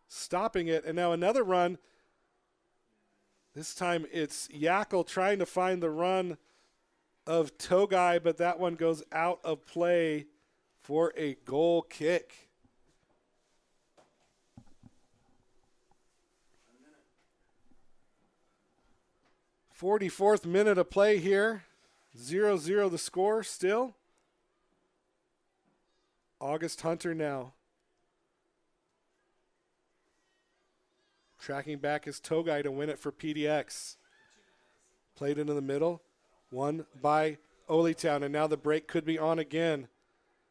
stopping it. And now another run. This time it's Yackel trying to find the run of Togai, but that one goes out of play for a goal kick. .44th minute of play here. 0-0 the score still. August Hunter now. Tracking back is Togai to win it for PDX. Played into the middle. Won by Oly Town, and now the break could be on again.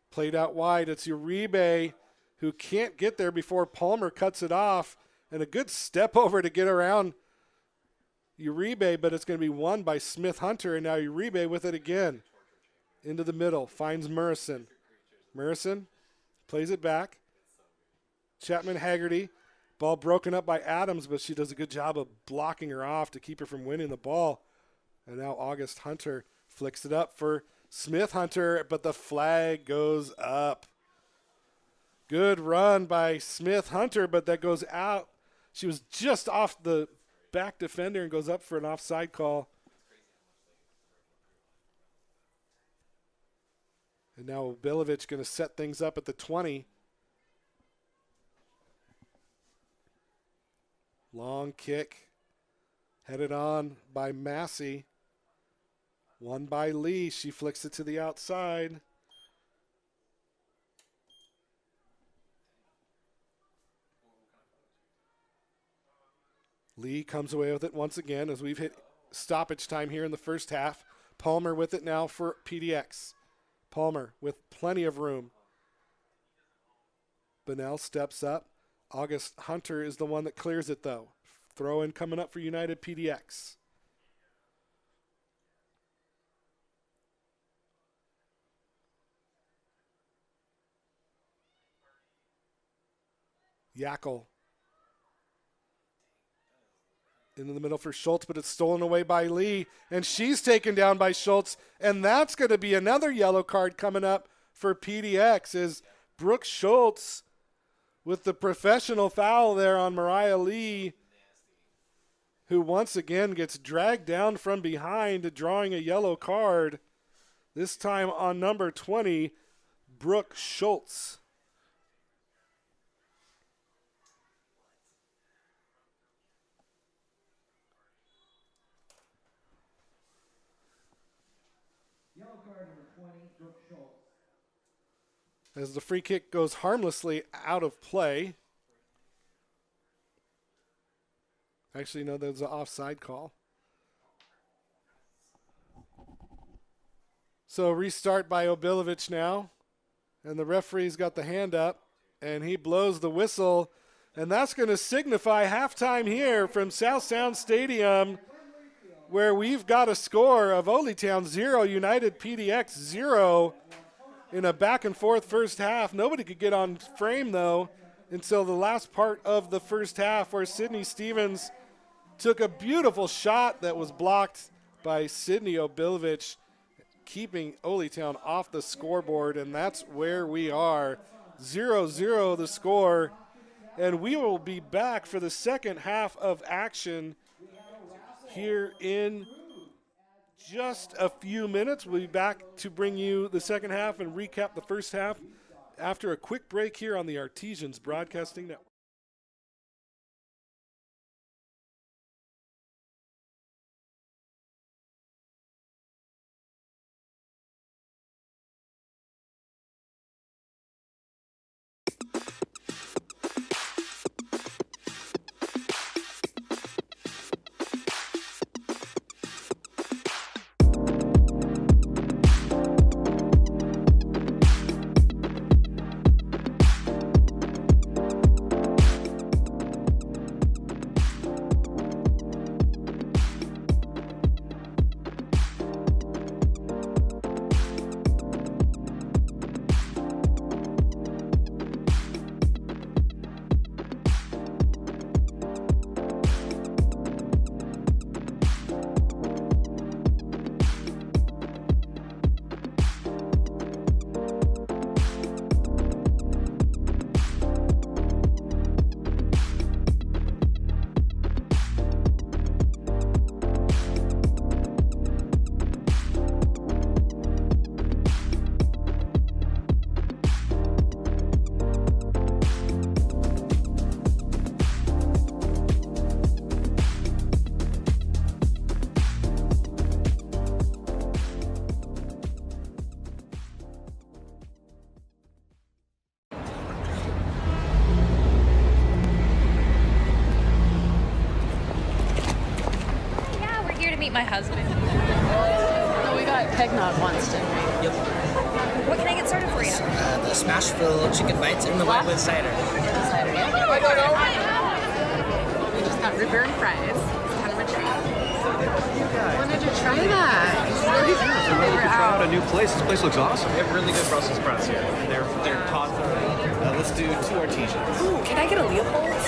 Played out wide. It's Uribe who can't get there before Palmer cuts it off. And a good step over to get around Uribe, but it's going to be won by Smith Hunter, and now Uribe with it again. Into the middle. Finds Murrison. Murrison plays it back. Chapman Haggerty. Ball broken up by Adams, but she does a good job of blocking her off to keep her from winning the ball. And now August Hunter flicks it up for Smith Hunter, but the flag goes up. Good run by Smith Hunter, but that goes out. She was just off the back defender and goes up for an offside call. And now Bilovic going to set things up at the 20. Long kick. Headed on by Massey. Won by Lee. She flicks it to the outside. Lee comes away with it once again as we've hit stoppage time here in the first half. Palmer with it now for PDX. Palmer with plenty of room. Bunnell steps up. August Hunter is the one that clears it, though. Throw in coming up for United PDX. Yackel. Into the middle for Schultz, but it's stolen away by Lee. And she's taken down by Schultz. And that's going to be another yellow card coming up for PDX as Brooke Schultz with the professional foul there on Mariah Lee, who once again gets dragged down from behind, drawing a yellow card. This time on number 20, Brooke Schultz. Yellow card number 20, Brooke Schultz. As the free kick goes harmlessly out of play. Actually, no, there's an offside call. So restart by Obilovic now. And the referee's got the hand up. And he blows the whistle. And that's going to signify halftime here from South Sound Stadium, where we've got a score of Oly Town 0, United PDX 0. In a back-and-forth first half. Nobody could get on frame, though, until the last part of the first half, where Sydney Stevens took a beautiful shot that was blocked by Sydney Obilovic, keeping Oly Town off the scoreboard, and that's where we are. 0-0 the score, and we will be back for the second half of action here in just a few minutes. We'll be back to bring you the second half and recap the first half after a quick break here on the Artesians Broadcasting Network. My husband. No, we got eggnog once, didn't we? Yep. What can I get started for you? The smash filled chicken bites and the white with cider. Cider, yeah. We just got root beer and fries. It's kind of a treat. I wanted to try that. It's really good. Really good try out a new place. This place looks awesome. We have really good Brussels sprouts here. They're taught. Let's do 2 Artesians. Ooh, can I get a Leopold's?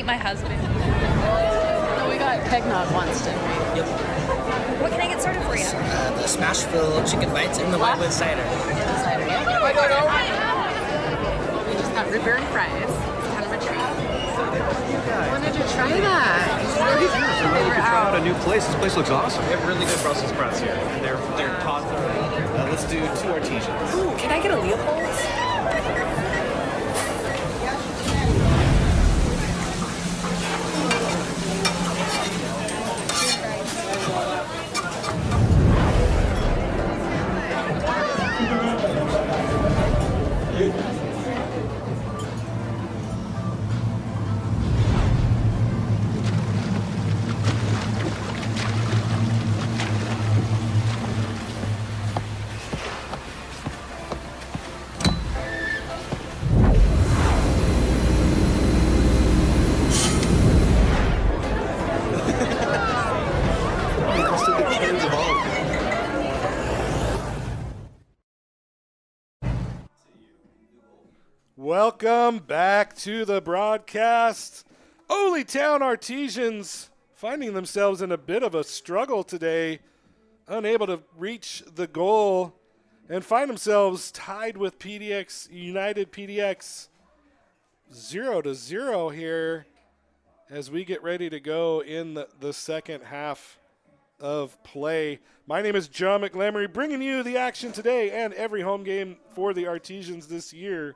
My husband. Oh, we got eggnog once, didn't we? Yep. What can I get started for you? The smash fill chicken bites and the white with cider. Cider, yeah. We just got root beer and fries. It's kind of a treat. Wanted to try that. We're trying out a new place. This place looks awesome. We have really good Brussels sprouts here. They're tossed. Let's do 2 Artesians. Ooh, can I get a Leopold's? Welcome back to the broadcast. Oly Town Artesians finding themselves in a bit of a struggle today, unable to reach the goal, and find themselves tied with United PDX 0-0 here as we get ready to go in the second half of play. My name is John McLemery, bringing you the action today and every home game for the Artesians this year,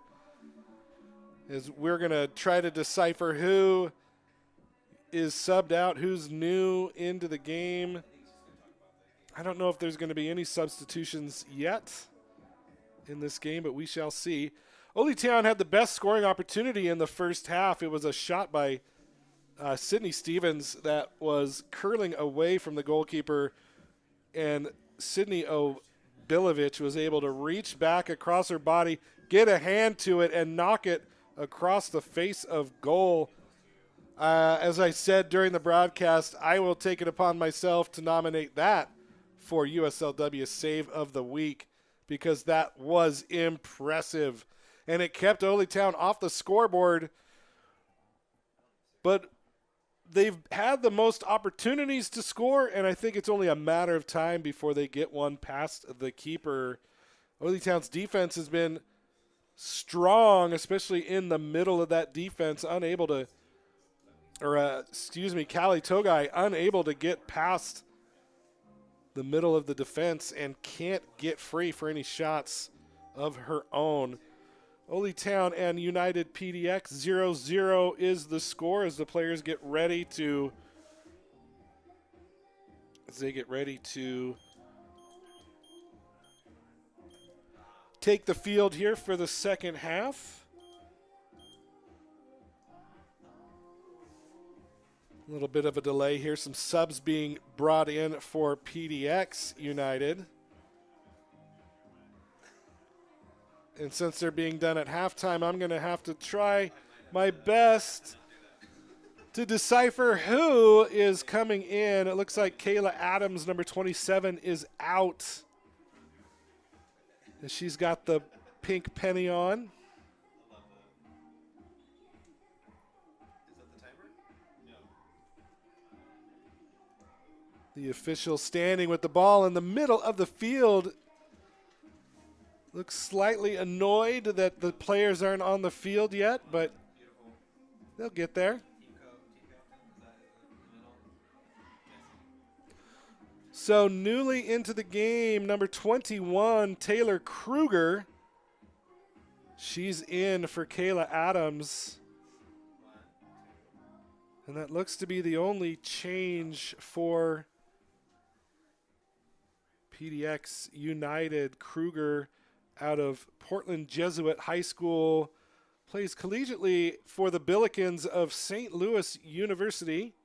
as we're going to try to decipher who is subbed out, who's new into the game. I don't know if there's going to be any substitutions yet in this game, but we shall see. Oly Town had the best scoring opportunity in the first half. It was a shot by Sydney Stevens that was curling away from the goalkeeper, and Sydney O'Bilovich was able to reach back across her body, get a hand to it, and knock it across the face of goal. As I said during the broadcast, I will take it upon myself to nominate that for USL W Save of the Week, because that was impressive. And it kept Oly Town off the scoreboard, but they've had the most opportunities to score, and I think it's only a matter of time before they get one past the keeper. Oly Town's defense has been strong, especially in the middle of that defense, Callie Togai unable to get past the middle of the defense and can't get free for any shots of her own. Oly Town and United PDX 0-0 is the score as the players get ready to take the field here for the second half. A little bit of a delay here. Some subs being brought in for PDX United. And since they're being done at halftime, I'm going to have to try my best to decipher who is coming in. It looks like Kayla Adams, number 27, is out. And she's got the pink penny on. The official standing with the ball in the middle of the field looks slightly annoyed that the players aren't on the field yet, but they'll get there. So newly into the game, number 21, Taylor Kruger. She's in for Kayla Adams. And that looks to be the only change for PDX United. Kruger out of Portland Jesuit High School, plays collegiately for the Billikens of St. Louis University.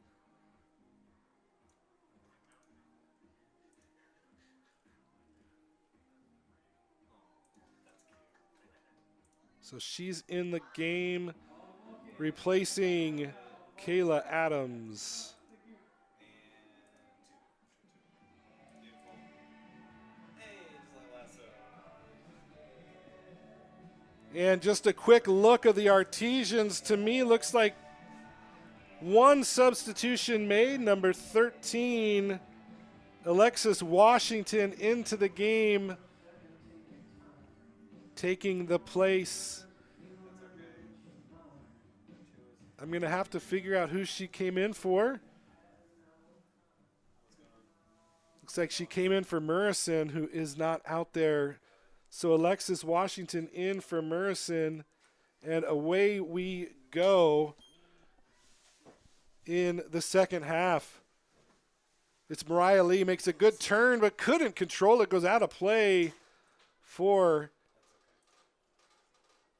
So she's in the game, replacing Kayla Adams. And just a quick look of the Artesians. To me, looks like One substitution made, number 13, Alexis Washington into the game, taking the place. I'm going to have to figure out who she came in for. Looks like she came in for Murrison, who is not out there. So Alexis Washington in for Murrison, and away we go in the second half. It's Mariah Lee, makes a good turn, but couldn't control it, goes out of play for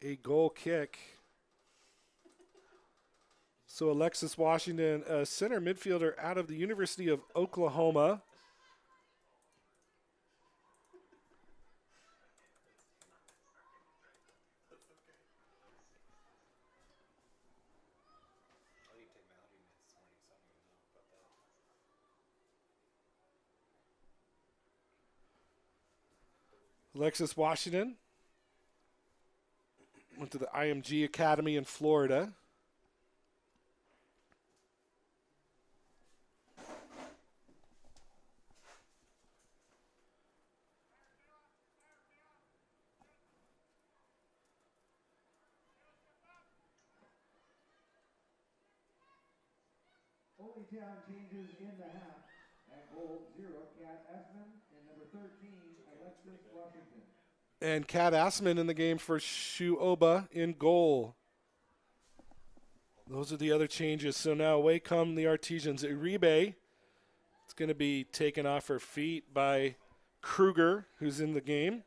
a goal kick. So Alexis Washington, a center midfielder out of the University of Oklahoma. Alexis Washington went to the IMG Academy in Florida. Oly Town changes in the half. At goal 0, Kat Essman, and number 13, Alexis Washington. And Kat Assman in the game for Shuoba in goal. Those are the other changes. So now away come the Artesians. Uribe, it's going to be taken off her feet by Kruger, who's in the game.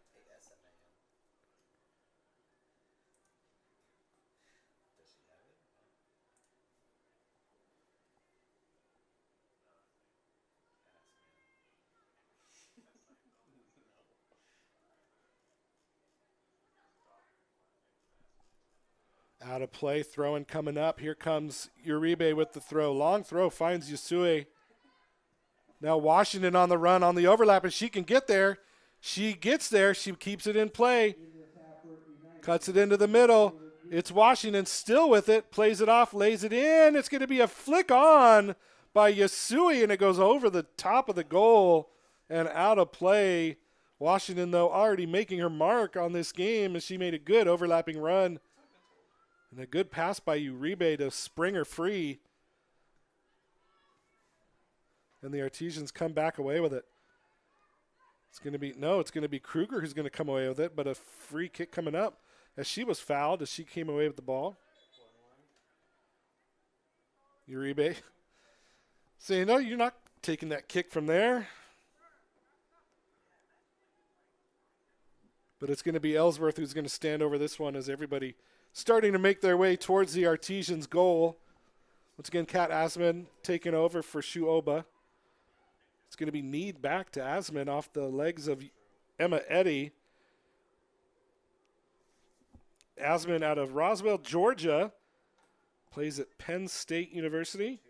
Out of play, throwing coming up. Here comes Uribe with the throw. Long throw finds Yasue. Now Washington on the run on the overlap, and she can get there. She gets there. She keeps it in play. Cuts it into the middle. It's Washington still with it. Plays it off, lays it in. It's going to be a flick on by Yasui, and it goes over the top of the goal and out of play. Washington, though, already making her mark on this game, and she made a good overlapping run. And a good pass by Uribe to spring her free. And the Artesians come back away with it. It's going to be Kruger who's going to come away with it, but a free kick coming up as she was fouled as she came away with the ball. Uribe saying, no, you're not taking that kick from there. But it's going to be Ellsworth who's going to stand over this one as everybody starting to make their way towards the Artesians' goal. Once again, Kat Asman taking over for Shuoba. It's going to be kneed back to Asman off the legs of Emma Eddy. Asman out of Roswell, Georgia. Plays at Penn State University.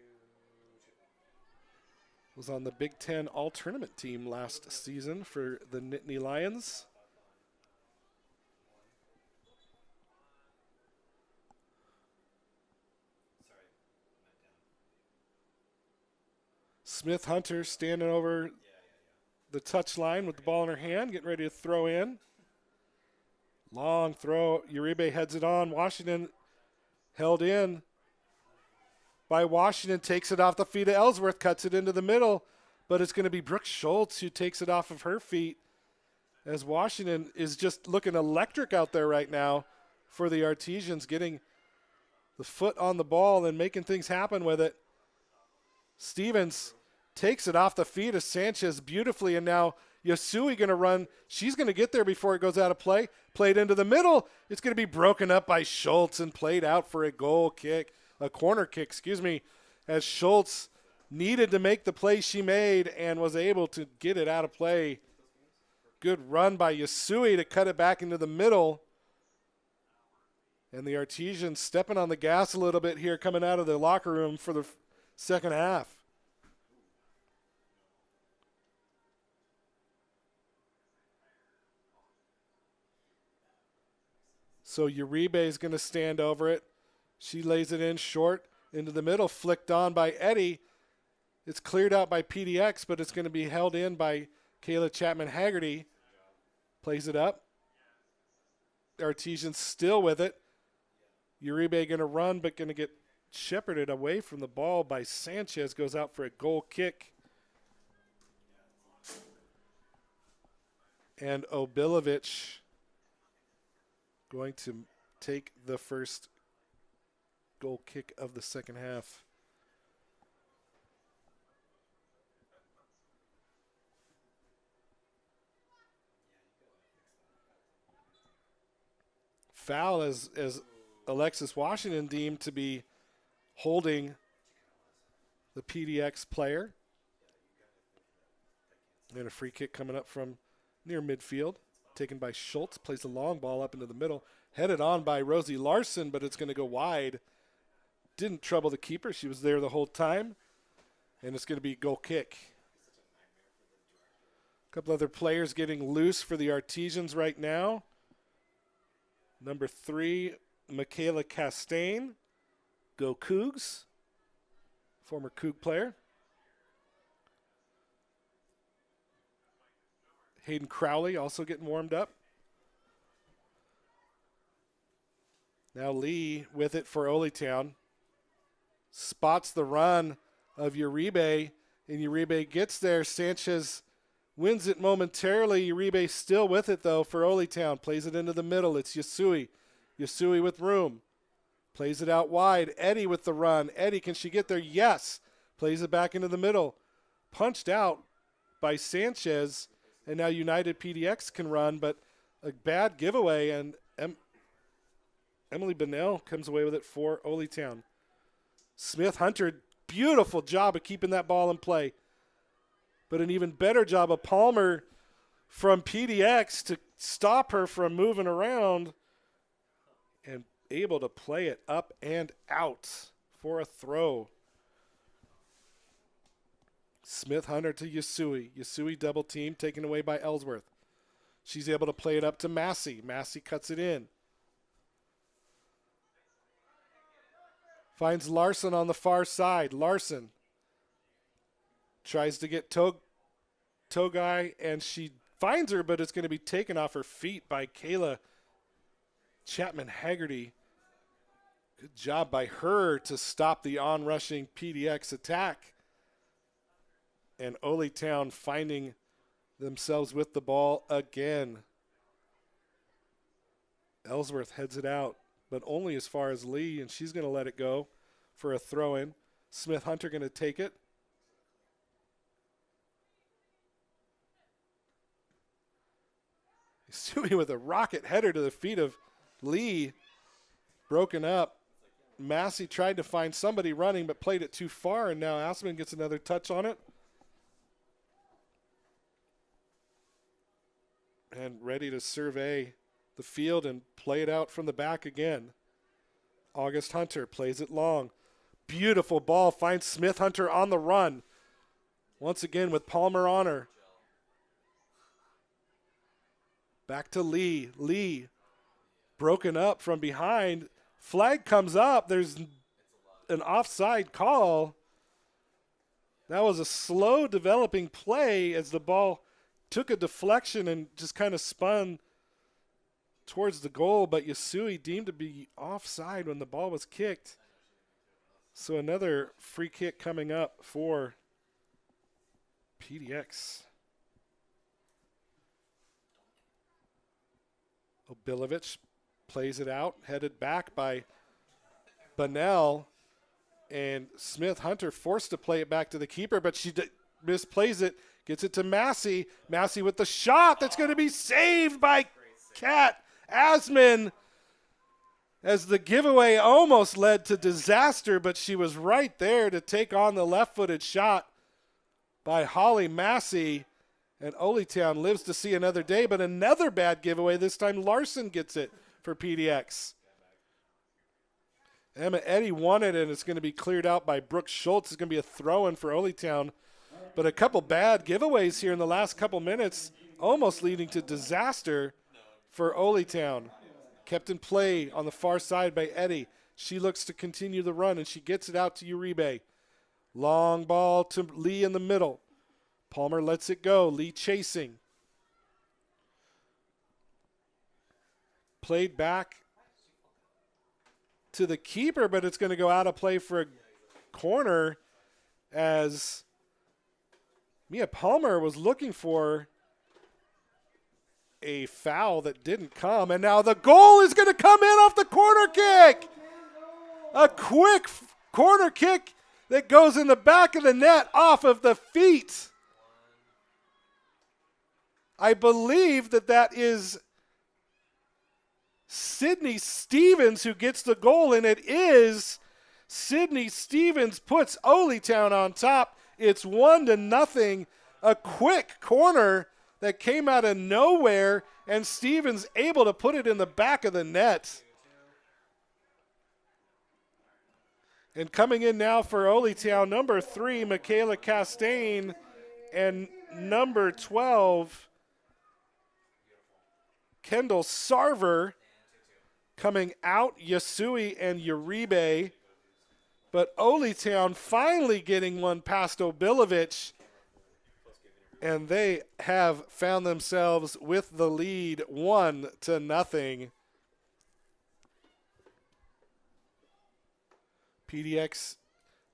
Was on the Big Ten All-Tournament team last season for the Nittany Lions. Smith Hunter standing over the touch line with the ball in her hand, getting ready to throw in. Long throw. Uribe heads it on. Washington held in by Washington. Takes it off the feet of Ellsworth. Cuts it into the middle. But it's going to be Brooke Schultz who takes it off of her feet as Washington is just looking electric out there right now for the Artesians, getting the foot on the ball and making things happen with it. Stevens takes it off the feet of Sanchez beautifully, and now Yasui going to run. She's going to get there before it goes out of play. Played into the middle. It's going to be broken up by Schultz and played out for a corner kick, as Schultz needed to make the play she made and was able to get it out of play. Good run by Yasui to cut it back into the middle. And the Artesians stepping on the gas a little bit here coming out of the locker room for the second half. So Uribe is going to stand over it. She lays it in short. into the middle, flicked on by Eddie. It's cleared out by PDX, but it's going to be held in by Kayla Chapman-Haggerty. Plays it up. Artesians still with it. Uribe going to run, but going to get shepherded away from the ball by Sanchez. Goes out for a goal kick. And Obilovic going to take the first goal kick of the second half. Foul as Alexis Washington deemed to be holding the PDX player. And a free kick coming up from near midfield, taken by Schultz, plays the long ball up into the middle, headed on by Rosie Larson, but it's going to go wide. Didn't trouble the keeper. She was there the whole time. And it's going to be a goal kick. A couple other players getting loose for the Artesians right now. Number 3, Michaela Castaigne. Go Cougs. Former Coug player. Hayden Crowley also getting warmed up. Now Lee with it for Oly Town. Spots the run of Uribe, and Uribe gets there. Sanchez wins it momentarily. Uribe still with it, though, for Oly Town. Plays it into the middle. It's Yasui. Yasui with room. Plays it out wide. Eddie with the run. Eddie, can she get there? Yes. Plays it back into the middle. Punched out by Sanchez, and now United PDX can run, but a bad giveaway, and Emily Bonnell comes away with it for Oly Town. Smith Hunter, beautiful job of keeping that ball in play. But an even better job of Palmer from PDX to stop her from moving around and able to play it up and out for a throw. Smith Hunter to Yasui. Yasui double team taken away by Ellsworth. She's able to play it up to Massey. Massey cuts it in. Finds Larson on the far side. Larson tries to get Togai, and she finds her, but it's going to be taken off her feet by Kayla Chapman-Haggerty. Good job by her to stop the on-rushing PDX attack. And Oly Town finding themselves with the ball again. Ellsworth heads it out, but only as far as Lee, and she's going to let it go for a throw-in. Smith Hunter going to take it. Sui with a rocket header to the feet of Lee. Broken up. Massey tried to find somebody running, but played it too far, and now Asman gets another touch on it. And ready to survey the field and play it out from the back again. August Hunter plays it long. Beautiful ball. Finds Smith Hunter on the run. Once again with Palmer on her. Back to Lee. Lee broken up from behind. Flag comes up. There's an offside call. That was a slow developing play as the ball took a deflection and just kind of spun towards the goal, but Yasui deemed to be offside when the ball was kicked. So another free kick coming up for PDX. Obilovic plays it out, headed back by Bonnell, and Smith Hunter forced to play it back to the keeper, but she misplays it. Gets it to Massey. Massey with the shot that's going to be saved by Kat Asman as the giveaway almost led to disaster, but she was right there to take on the left-footed shot by Holly Massey. And Oly Town lives to see another day, but another bad giveaway. This time Larson gets it for PDX. Emma Eddy won it, and it's going to be cleared out by Brooke Schultz. It's going to be a throw-in for Oly Town. But a couple bad giveaways here in the last couple minutes, almost leading to disaster for Oly Town. Kept in play on the far side by Eddy. She looks to continue the run, and she gets it out to Uribe. Long ball to Lee in the middle. Palmer lets it go. Lee chasing. Played back to the keeper, but it's going to go out of play for a corner as Mia Palmer was looking for a foul that didn't come. And now the goal is going to come in off the corner kick. A quick corner kick that goes in the back of the net off of the feet. I believe that is Sydney Stevens who gets the goal, and it is Sydney Stevens puts Oly Town on top. It's 1-0. A quick corner that came out of nowhere, and Stevens able to put it in the back of the net. And coming in now for Oly Town, number 3, Michaela Castaigne, and number 12, Kendall Sarver. Coming out, Yasui and Uribe. But Oly Town finally getting one past Obilovic. And they have found themselves with the lead 1-0. PDX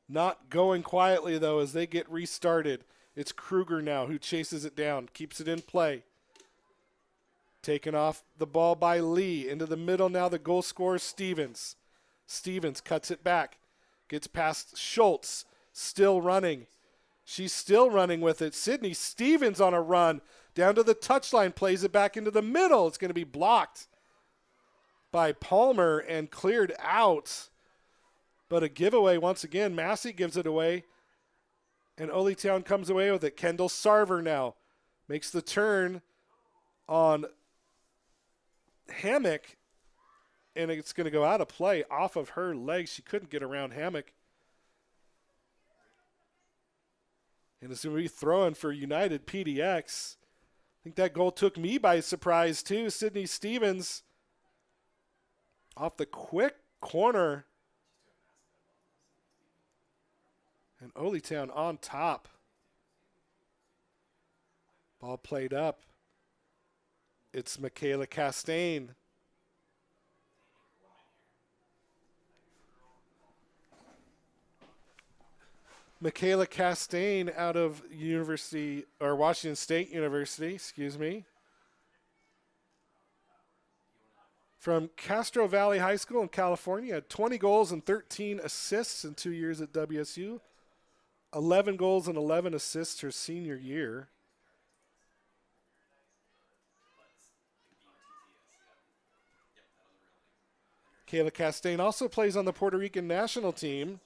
not going quietly, though, as they get restarted. It's Kruger now who chases it down, keeps it in play. Taken off the ball by Lee. Into the middle now, the goal scorer, Stevens. Stevens cuts it back. Gets past Schultz. Still running. She's still running with it. Sydney Stevens on a run. Down to the touchline. Plays it back into the middle. It's going to be blocked by Palmer and cleared out. But a giveaway once again. Massey gives it away. And Oly Town comes away with it. Kendall Sarver now makes the turn on Hammock, and it's going to go out of play off of her legs. She couldn't get around Hammock. And it's going to be throwing for United PDX. I think that goal took me by surprise too. Sydney Stevens off the quick corner. And Oly Town on top. Ball played up. It's Michaela Castaigne. Michaela Castaigne out of Washington State University, excuse me. From Castro Valley High School in California, had 20 goals and 13 assists in 2 years at WSU. 11 goals and 11 assists her senior year. Kayla Castaigne also plays on the Puerto Rican national team.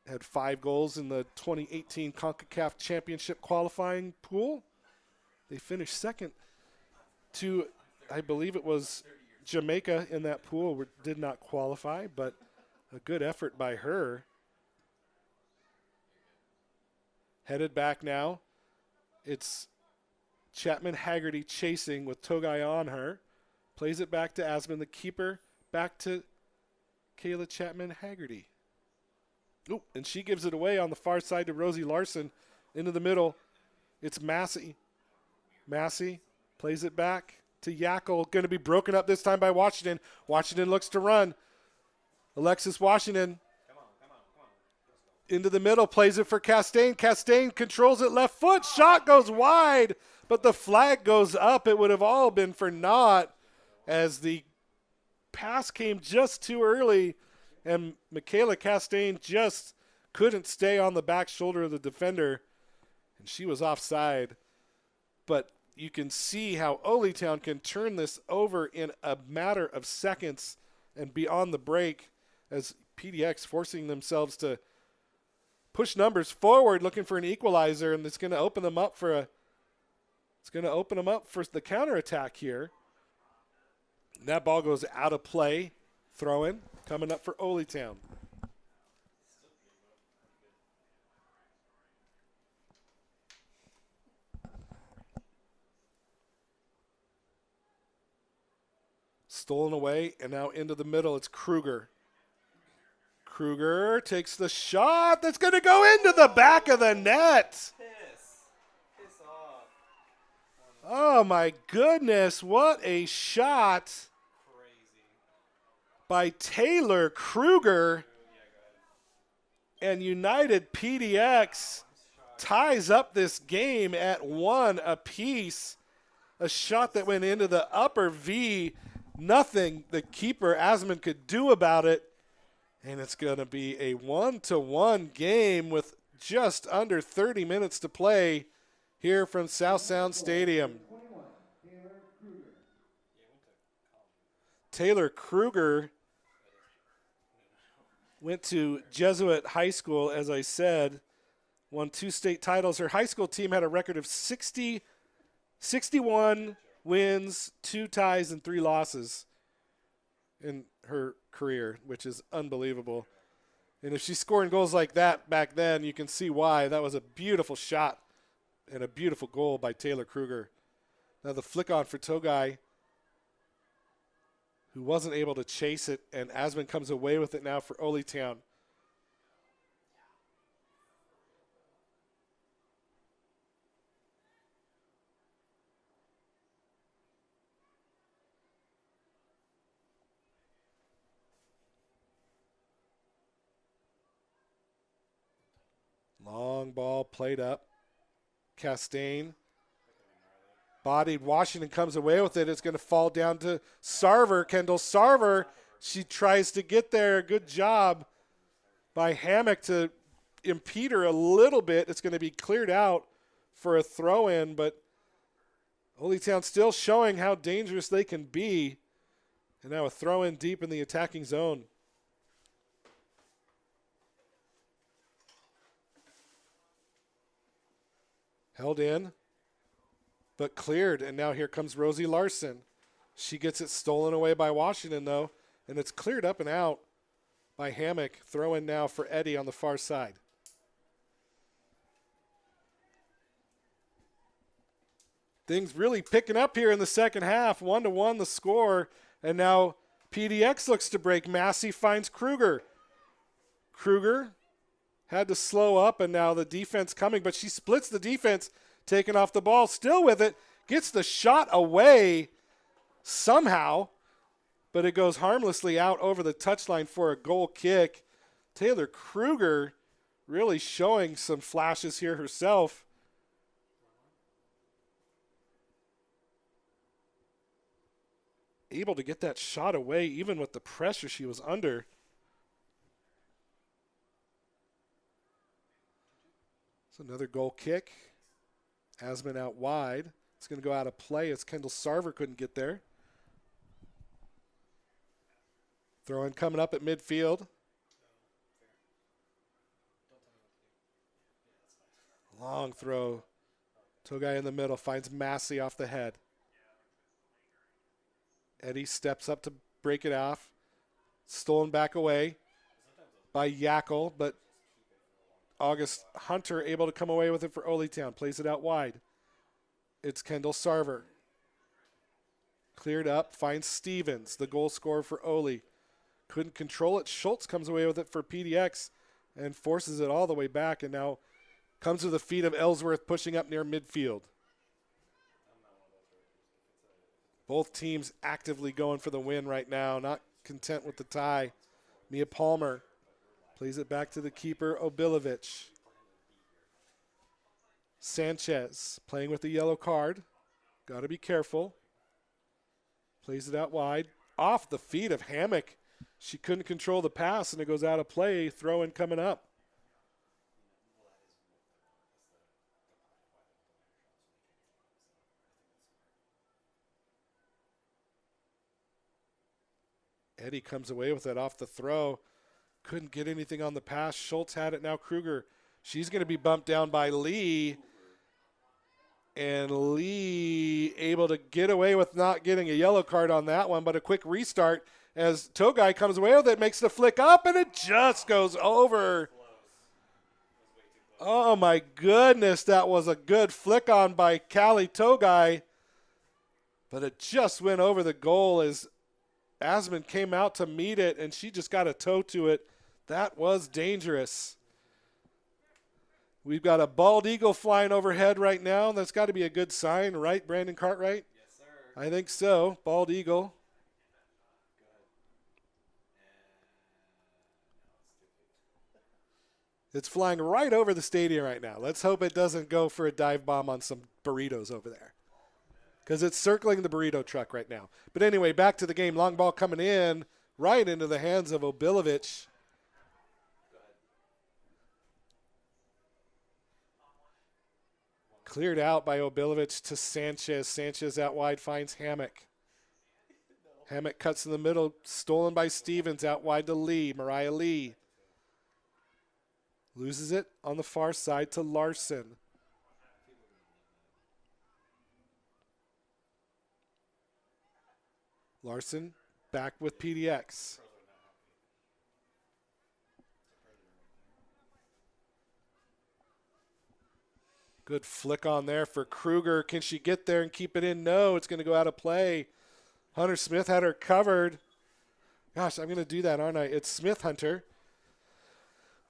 Had 5 goals in the 2018 CONCACAF Championship qualifying pool. They finished second to, I believe it was Jamaica in that pool, did not qualify, but a good effort by her. Headed back now. It's Chapman Haggerty chasing with Togai on her. Plays it back to Asman, the keeper. Back to Kayla Chapman Haggerty. Ooh, and she gives it away on the far side to Rosie Larson. Into the middle. It's Massey. Massey plays it back to Yackel. Going to be broken up this time by Washington. Washington looks to run. Alexis Washington. Into the middle. Plays it for Castaigne. Castaigne controls it left foot. Shot goes wide. But the flag goes up. It would have all been for naught as the pass came just too early. And Michaela Castaigne just couldn't stay on the back shoulder of the defender. And she was offside. But you can see how Oly Town can turn this over in a matter of seconds and be on the break as PDX forcing themselves to push numbers forward looking for an equalizer, and it's going to open them up for the counterattack here. And that ball goes out of play. Throw in coming up for Oly Town. Stolen away, and now into the middle. It's Kruger. Kruger takes the shot that's going to go into the back of the net. Piss off. Oh, my goodness. What a shot by Taylor Kruger. And United PDX ties up this game at 1 apiece. A shot that went into the upper V. Nothing the keeper, Asman, could do about it. And it's going to be a 1-1 game with just under 30 minutes to play here from South Sound Stadium. Taylor Kruger went to Jesuit High School, as I said, won 2 state titles. Her high school team had a record of 61 wins, 2 ties, and 3 losses in her career, which is unbelievable. And if she's scoring goals like that back then, you can see why. That was a beautiful shot and a beautiful goal by Taylor Kruger. Now the flick on for Togai, who wasn't able to chase it, and Asman comes away with it now for Oly Town. Long ball played up. Castaigne. Bodied. Washington comes away with it. It's going to fall down to Sarver. Kendall Sarver. She tries to get there. Good job by Hammock to impede her a little bit. It's going to be cleared out for a throw-in, but Oly Town still showing how dangerous they can be. And now a throw-in deep in the attacking zone. Held in, but cleared, and now here comes Rosie Larson. She gets it stolen away by Washington, though, and it's cleared up and out by Hammock. Throw in now for Eddie on the far side. Things really picking up here in the second half. 1-1 the score, and now PDX looks to break. Massey finds Kruger. Kruger had to slow up, and now the defense coming, but she splits the defense, taking off the ball, still with it, gets the shot away somehow, but it goes harmlessly out over the touchline for a goal kick. Taylor Kruger really showing some flashes here herself. Able to get that shot away even with the pressure she was under. Another goal kick. Asman out wide. It's going to go out of play as Kendall Sarver couldn't get there. Throw in coming up at midfield. Long throw. Togai in the middle finds Massey off the head. Eddie steps up to break it off. Stolen back away by Yackel, but August Hunter able to come away with it for Oly Town. Plays it out wide. It's Kendall Sarver. Cleared up. Finds Stevens, the goal scorer for Oly. Couldn't control it. Schultz comes away with it for PDX and forces it all the way back, and now comes to the feet of Ellsworth, pushing up near midfield. Both teams actively going for the win right now. Not content with the tie. Mia Palmer plays it back to the keeper, Obilovic. Sanchez playing with the yellow card. Got to be careful. Plays it out wide. Off the feet of Hammock. She couldn't control the pass, and it goes out of play. Throw in coming up. Eddie comes away with it off the throw. Couldn't get anything on the pass. Schultz had it. Now Kruger. She's going to be bumped down by Lee. And Lee able to get away with not getting a yellow card on that one, but a quick restart as Togai comes away with it, makes the flick up, and it just goes over. Oh, my goodness. That was a good flick on by Callie Togai, but it just went over the goal as Asman came out to meet it, and she just got a toe to it. That was dangerous. We've got a bald eagle flying overhead right now. That's got to be a good sign, right, Brandon Cartwright? Yes, sir. I think so. Bald eagle. It's flying right over the stadium right now. Let's hope it doesn't go for a dive bomb on some burritos over there, because it's circling the burrito truck right now. But anyway, back to the game. Long ball coming in right into the hands of Obilovic. Cleared out by Obilovic to Sanchez. Sanchez out wide finds Hammock. Hammock cuts in the middle, stolen by Stevens, out wide to Lee. Mariah Lee loses it on the far side to Larson. Larson back with PDX. Good flick on there for Kruger. Can she get there and keep it in? No, it's going to go out of play. Hunter Smith had her covered. Gosh, I'm going to do that, aren't I? It's Smith Hunter.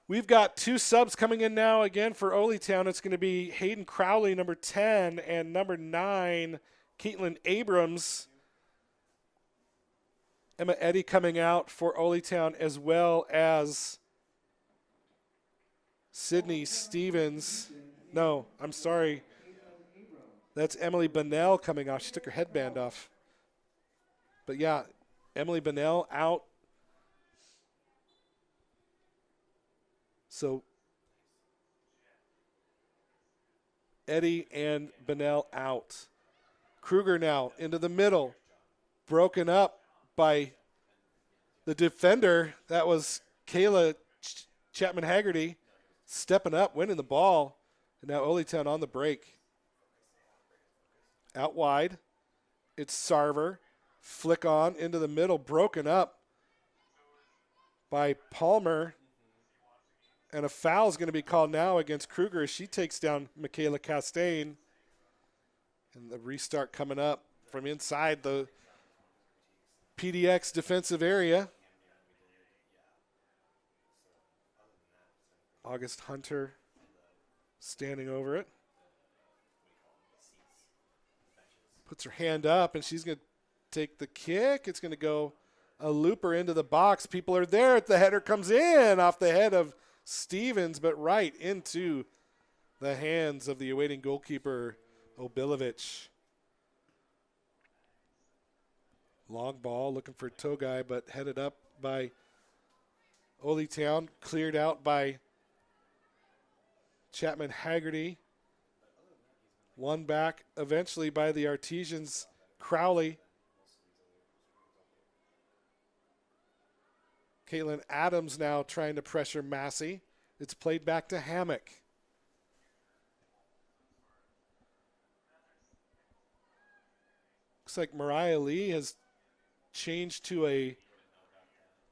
We've got 2 subs coming in now again for Oly Town. It's going to be Hayden Crowley, number 10, and number 9, Caitlin Abrams. Emma Eddy coming out for Oly Town, as well as Sydney Stevens. No, I'm sorry. That's Emily Bonnell coming off. She took her headband off. But yeah, Emily Bonnell out. So Eddy and Bonnell out. Kruger now into the middle. Broken up by the defender. That was Kayla Chapman-Haggerty stepping up, winning the ball. And now Oly Town on the break. Out wide. It's Sarver. Flick on into the middle. Broken up by Palmer. And a foul is going to be called now against Kruger as she takes down Michaela Castaigne. And the restart coming up from inside the PDX defensive area. August Hunter standing over it. Puts her hand up, and she's going to take the kick. It's going to go a looper into the box. People are there. The header comes in off the head of Stevens, but right into the hands of the awaiting goalkeeper, Obilovic. Long ball looking for Togai, but headed up by Oly Town. Cleared out by Chapman-Haggerty. Won back eventually by the Artesians, Crowley. Caitlin Adams now trying to pressure Massey. It's played back to Hammock. Looks like Mariah Lee has changed to a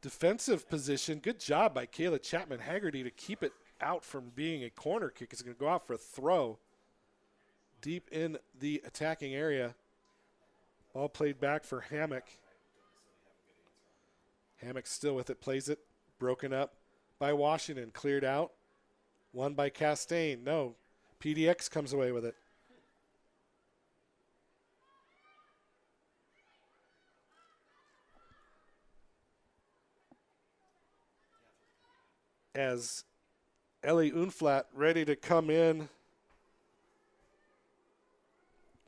defensive position. Good job by Kayla Chapman-Haggerty to keep it out from being a corner kick. It's going to go out for a throw deep in the attacking area. Ball played back for Hammock. Hammock still with it, plays it. Broken up by Washington. Cleared out. Won by Castaigne. No, PDX comes away with it. As Ellie Unflat ready to come in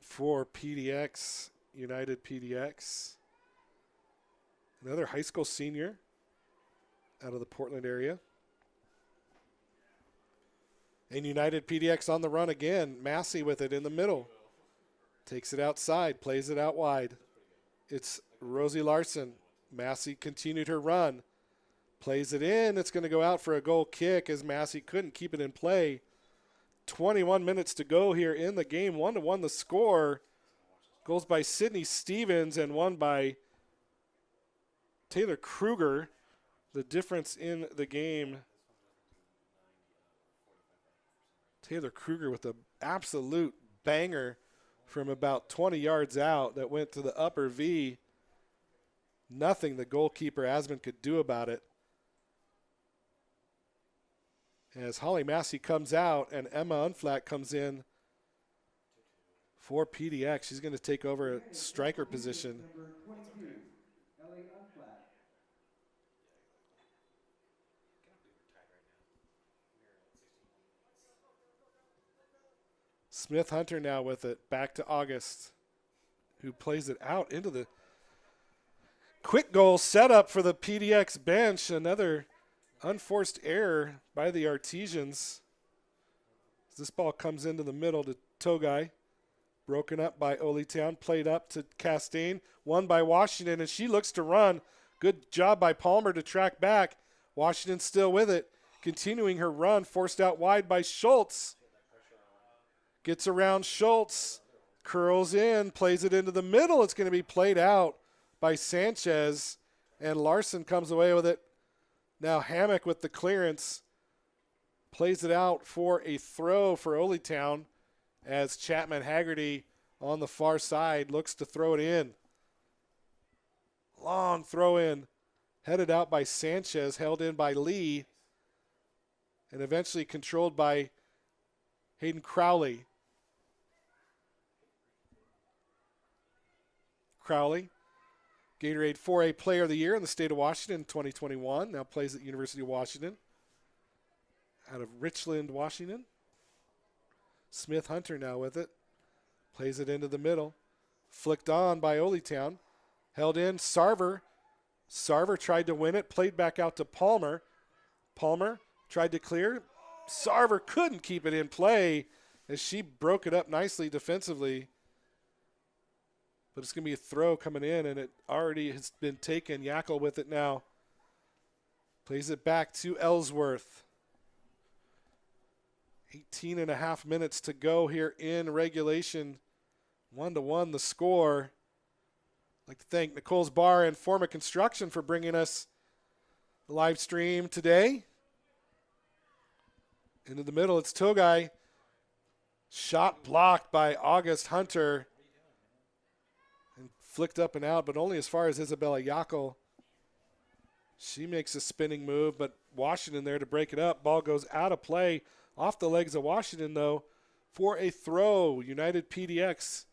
for PDX, United PDX. Another high school senior out of the Portland area. And United PDX on the run again. Massey with it in the middle. Takes it outside, plays it out wide. It's Rosie Larson. Massey continued her run. Plays it in. It's going to go out for a goal kick as Massey couldn't keep it in play. 21 minutes to go here in the game. 1-1 the score. Goals by Sydney Stevens and one by Taylor Kruger. The difference in the game. Taylor Kruger with an absolute banger from about 20 yards out that went to the upper V. nothing the goalkeeper Asman could do about it. As Holly Massey comes out and Emma Unflat comes in for PDX. She's going to take over a striker position. Number 22, Ellie Unflat. Smith Hunter now with it. Back to August, who plays it out into the quick goal setup for the PDX bench. Another unforced error by the Artesians. This ball comes into the middle to Togai. Broken up by Oly Town. Played up to Castaigne. Won by Washington, and she looks to run. Good job by Palmer to track back. Washington still with it. Continuing her run. Forced out wide by Schultz. Gets around Schultz. Curls in. Plays it into the middle. It's going to be played out by Sanchez. And Larson comes away with it. Now Hammock with the clearance. Plays it out for a throw for Oly Town as Chapman Haggerty on the far side looks to throw it in. Long throw in. Headed out by Sanchez, held in by Lee, and eventually controlled by Hayden Crowley. Crowley, Gatorade 4A Player of the Year in the state of Washington in 2021. Now plays at University of Washington out of Richland, Washington. Smith Hunter now with it. Plays it into the middle. Flicked on by Oly Town. Held in. Sarver. Sarver tried to win it. Played back out to Palmer. Palmer tried to clear. Sarver couldn't keep it in play as she broke it up nicely defensively. But it's going to be a throw coming in, and it already has been taken. Yackel with it now. Plays it back to Ellsworth. 18 and a half minutes to go here in regulation. 1-1 the score. I'd like to thank Nicole's Bar and Forma Construction for bringing us the live stream today. Into the middle, it's Togai. Shot blocked by August Hunter. And flicked up and out, but only as far as Isabella Yackel. She makes a spinning move, but Washington there to break it up. Ball goes out of play. Off the legs of Washington, though, for a throw. United PDX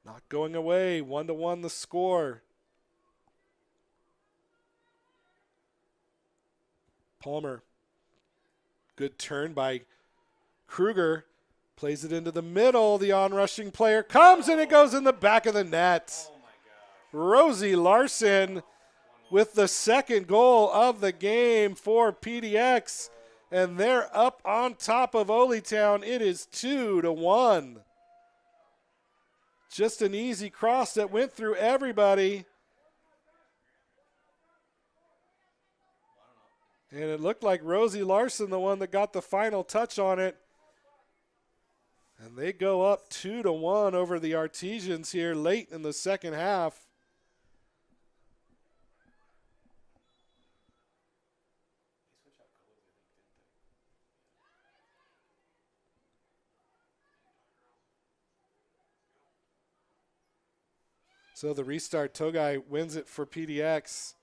not going away. 1-1 the score. Palmer. Good turn by Kruger. Plays it into the middle. The onrushing player comes, and it goes in the back of the net. Oh my God. Rosie Larson with the second goal of the game for PDX. And they're up on top of Oly Town. It is 2-1. Just an easy cross that went through everybody. And it looked like Rosie Larson, the one that got the final touch on it. And they go up 2-1 over the Artesians here late in the second half. So the restart, Togai wins it for PDX.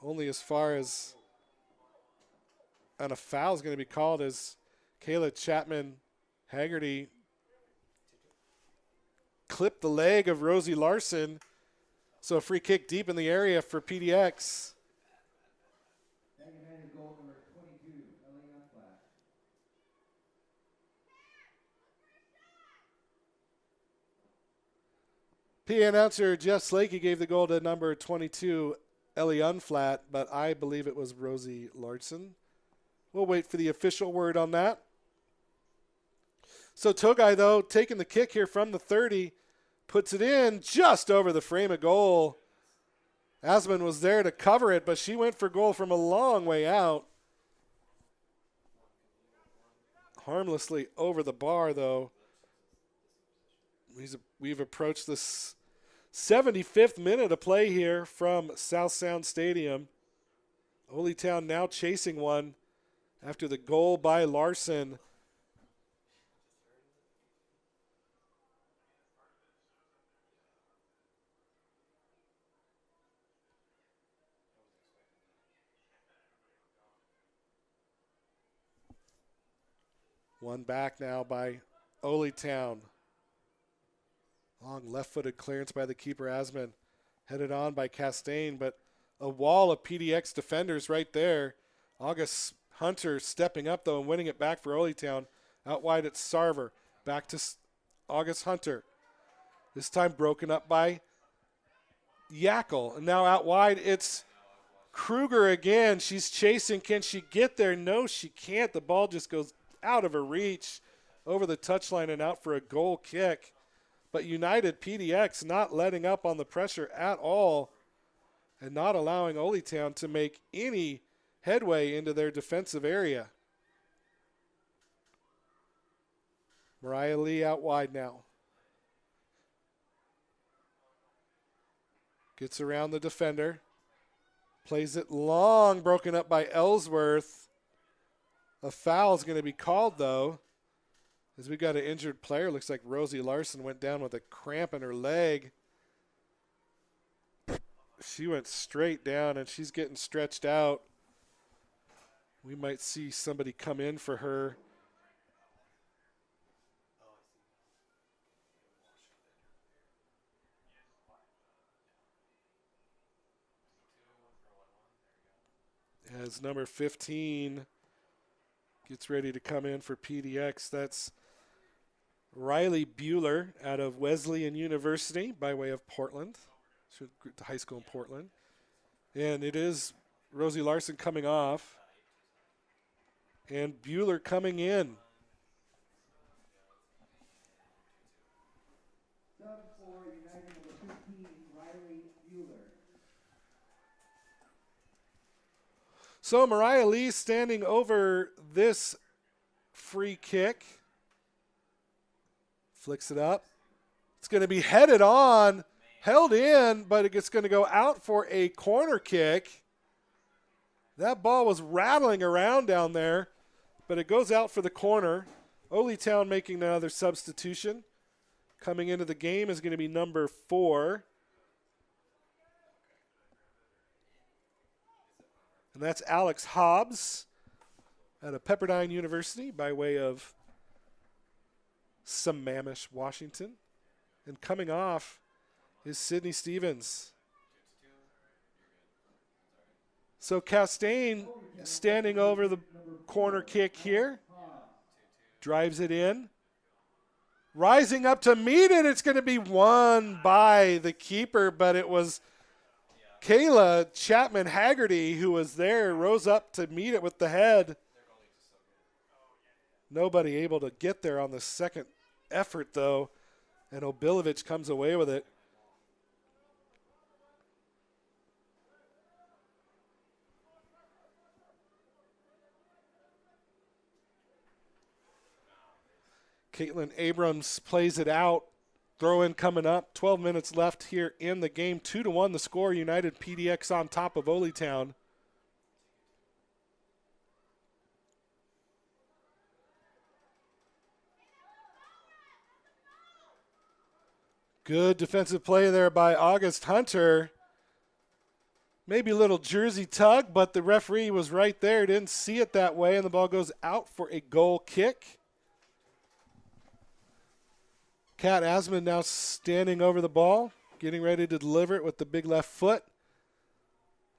Only as far as, and a foul is going to be called as Kayla Chapman Haggerty clipped the leg of Rosie Larson. So a free kick deep in the area for PDX. Goal number 22, Ellie Unflat. PA announcer Jeff Slakey gave the goal to number 22, Ellie Unflat, but I believe it was Rosie Larson. We'll wait for the official word on that. So Togai, though, taking the kick here from the 30, puts it in just over the frame of goal. Asman was there to cover it, but she went for goal from a long way out. Harmlessly over the bar, though. We've approached this 75th minute of play here from South Sound Stadium. Oly Town now chasing one after the goal by Larson. One back now by Oly Town. Long left-footed clearance by the keeper, Asman. Headed on by Castaigne, but a wall of PDX defenders right there. August Hunter stepping up, though, and winning it back for Oly Town. Out wide, it's Sarver. Back to August Hunter. This time broken up by Yackel. And now out wide, it's Kruger again. She's chasing. Can she get there? No, she can't. The ball just goes out of her reach, over the touchline and out for a goal kick. But United PDX not letting up on the pressure at all and not allowing Oly Town to make any headway into their defensive area. Mariah Lee out wide now. Gets around the defender. Plays it long, broken up by Ellsworth. A foul is going to be called, though, as we got an injured player. Looks like Rosie Larson went down with a cramp in her leg. She went straight down, and she's getting stretched out. We might see somebody come in for her. As number 15 gets ready to come in for PDX. That's Riley Bueller out of Wesleyan University by way of Portland. She's a high school in Portland. And it is Rosie Larson coming off. And Bueller coming in. Sub for United number 15, Riley Bueller. So Mariah Lee standing over this free kick. Flicks it up. It's going to be headed on, held in, but it's going to go out for a corner kick. That ball was rattling around down there, but it goes out for the corner. Oly Town making another substitution. Coming into the game is going to be number 4. And that's Alex Hobbs out of Pepperdine University by way of Sammamish, Washington. And coming off is Sydney Stevens. So Castaigne standing over the corner kick here. Drives it in. Rising up to meet it. It's going to be won by the keeper, but it was Kayla Chapman-Haggerty, who was there, rose up to meet it with the head. Nobody able to get there on the second effort, though, and Obilovich comes away with it. Caitlin Abrams plays it out. Throw in coming up. 12 minutes left here in the game. 2-1 the score. United PDX on top of Oly Town. Good defensive play there by August Hunter. Maybe a little jersey tug, but the referee was right there. Didn't see it that way, and the ball goes out for a goal kick. Kat Asman now standing over the ball, getting ready to deliver it with the big left foot.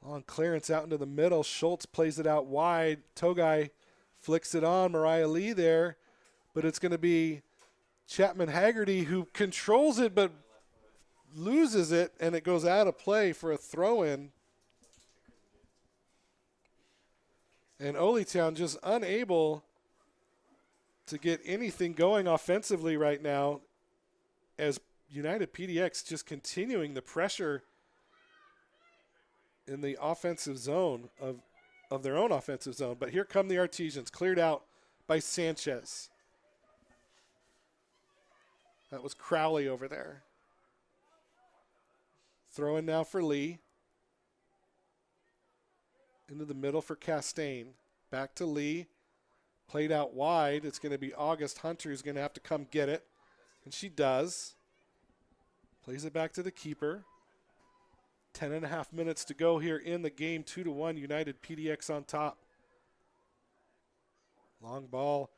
Long clearance out into the middle. Schultz plays it out wide. Togai flicks it on. Mariah Lee there, but it's going to be Chapman-Haggerty who controls it but loses it, and it goes out of play for a throw-in. And Oly Town just unable to get anything going offensively right now, as United PDX just continuing the pressure in the offensive zone of their own offensive zone. But here come the Artesians, cleared out by Sanchez. That was Crowley over there. Throw in now for Lee. Into the middle for Castaigne. Back to Lee. Played out wide. It's going to be August Hunter who's going to have to come get it. And she does. Plays it back to the keeper. 10.5 minutes to go here in the game. 2-1, United PDX on top. Long ball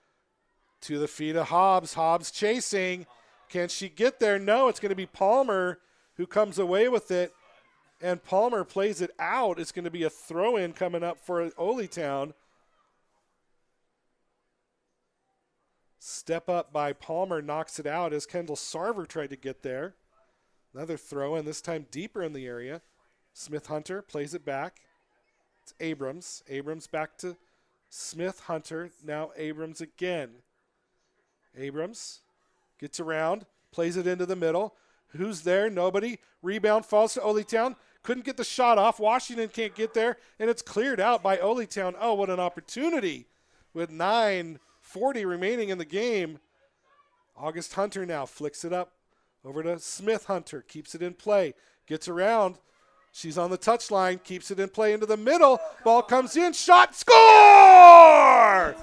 To the feet of Hobbs. Hobbs chasing. Can she get there? No, it's going to be Palmer who comes away with it. And Palmer plays it out. It's going to be a throw-in coming up for Oly Town. Step up by Palmer, knocks it out as Kendall Sarver tried to get there. Another throw-in, this time deeper in the area. Smith Hunter plays it back. It's Abrams. Abrams back to Smith Hunter. Now Abrams again. Abrams gets around, plays it into the middle. Who's there? Nobody. Rebound falls to Oly Town. Couldn't get the shot off. Washington can't get there, and it's cleared out by Oly Town. Oh, what an opportunity with 9:40 remaining in the game. August Hunter now flicks it up over to Smith Hunter. Keeps it in play. Gets around. She's on the touchline. Keeps it in play into the middle. Ball comes in. Shot. Score!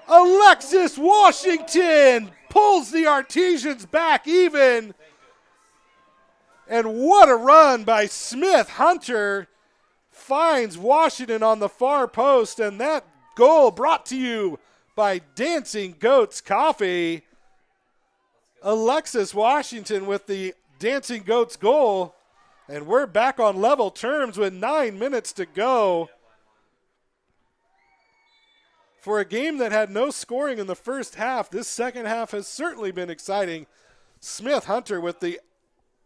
Alexis Washington pulls the Artesians back even. And what a run by Smith Hunter. Finds Washington on the far post. And that goal brought to you by Dancing Goats Coffee. Alexis Washington with the Dancing Goats goal. And we're back on level terms with 9 minutes to go. For a game that had no scoring in the first half, this second half has certainly been exciting. Smith Hunter with the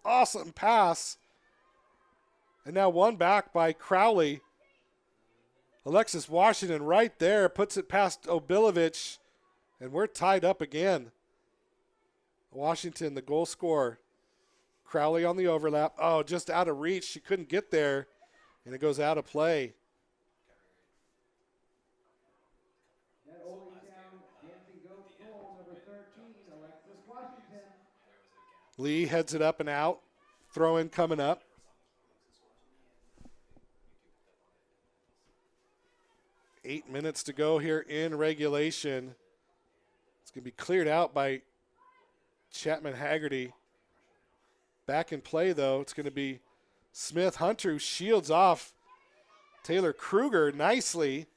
awesome pass. And now one back by Crowley. Alexis Washington right there puts it past Obilovich. And we're tied up again. Washington, the goal scorer. Crowley on the overlap. Oh, just out of reach. She couldn't get there. And it goes out of play. That Oly Town Dancing Goat goal, number 13, Alexis Washington. Lee heads it up and out. Throw in coming up. Eight minutes to go here in regulation. It's going to be cleared out by Chapman Haggerty. Back in play, though, it's going to be Smith Hunter, who shields off Taylor Kruger nicely.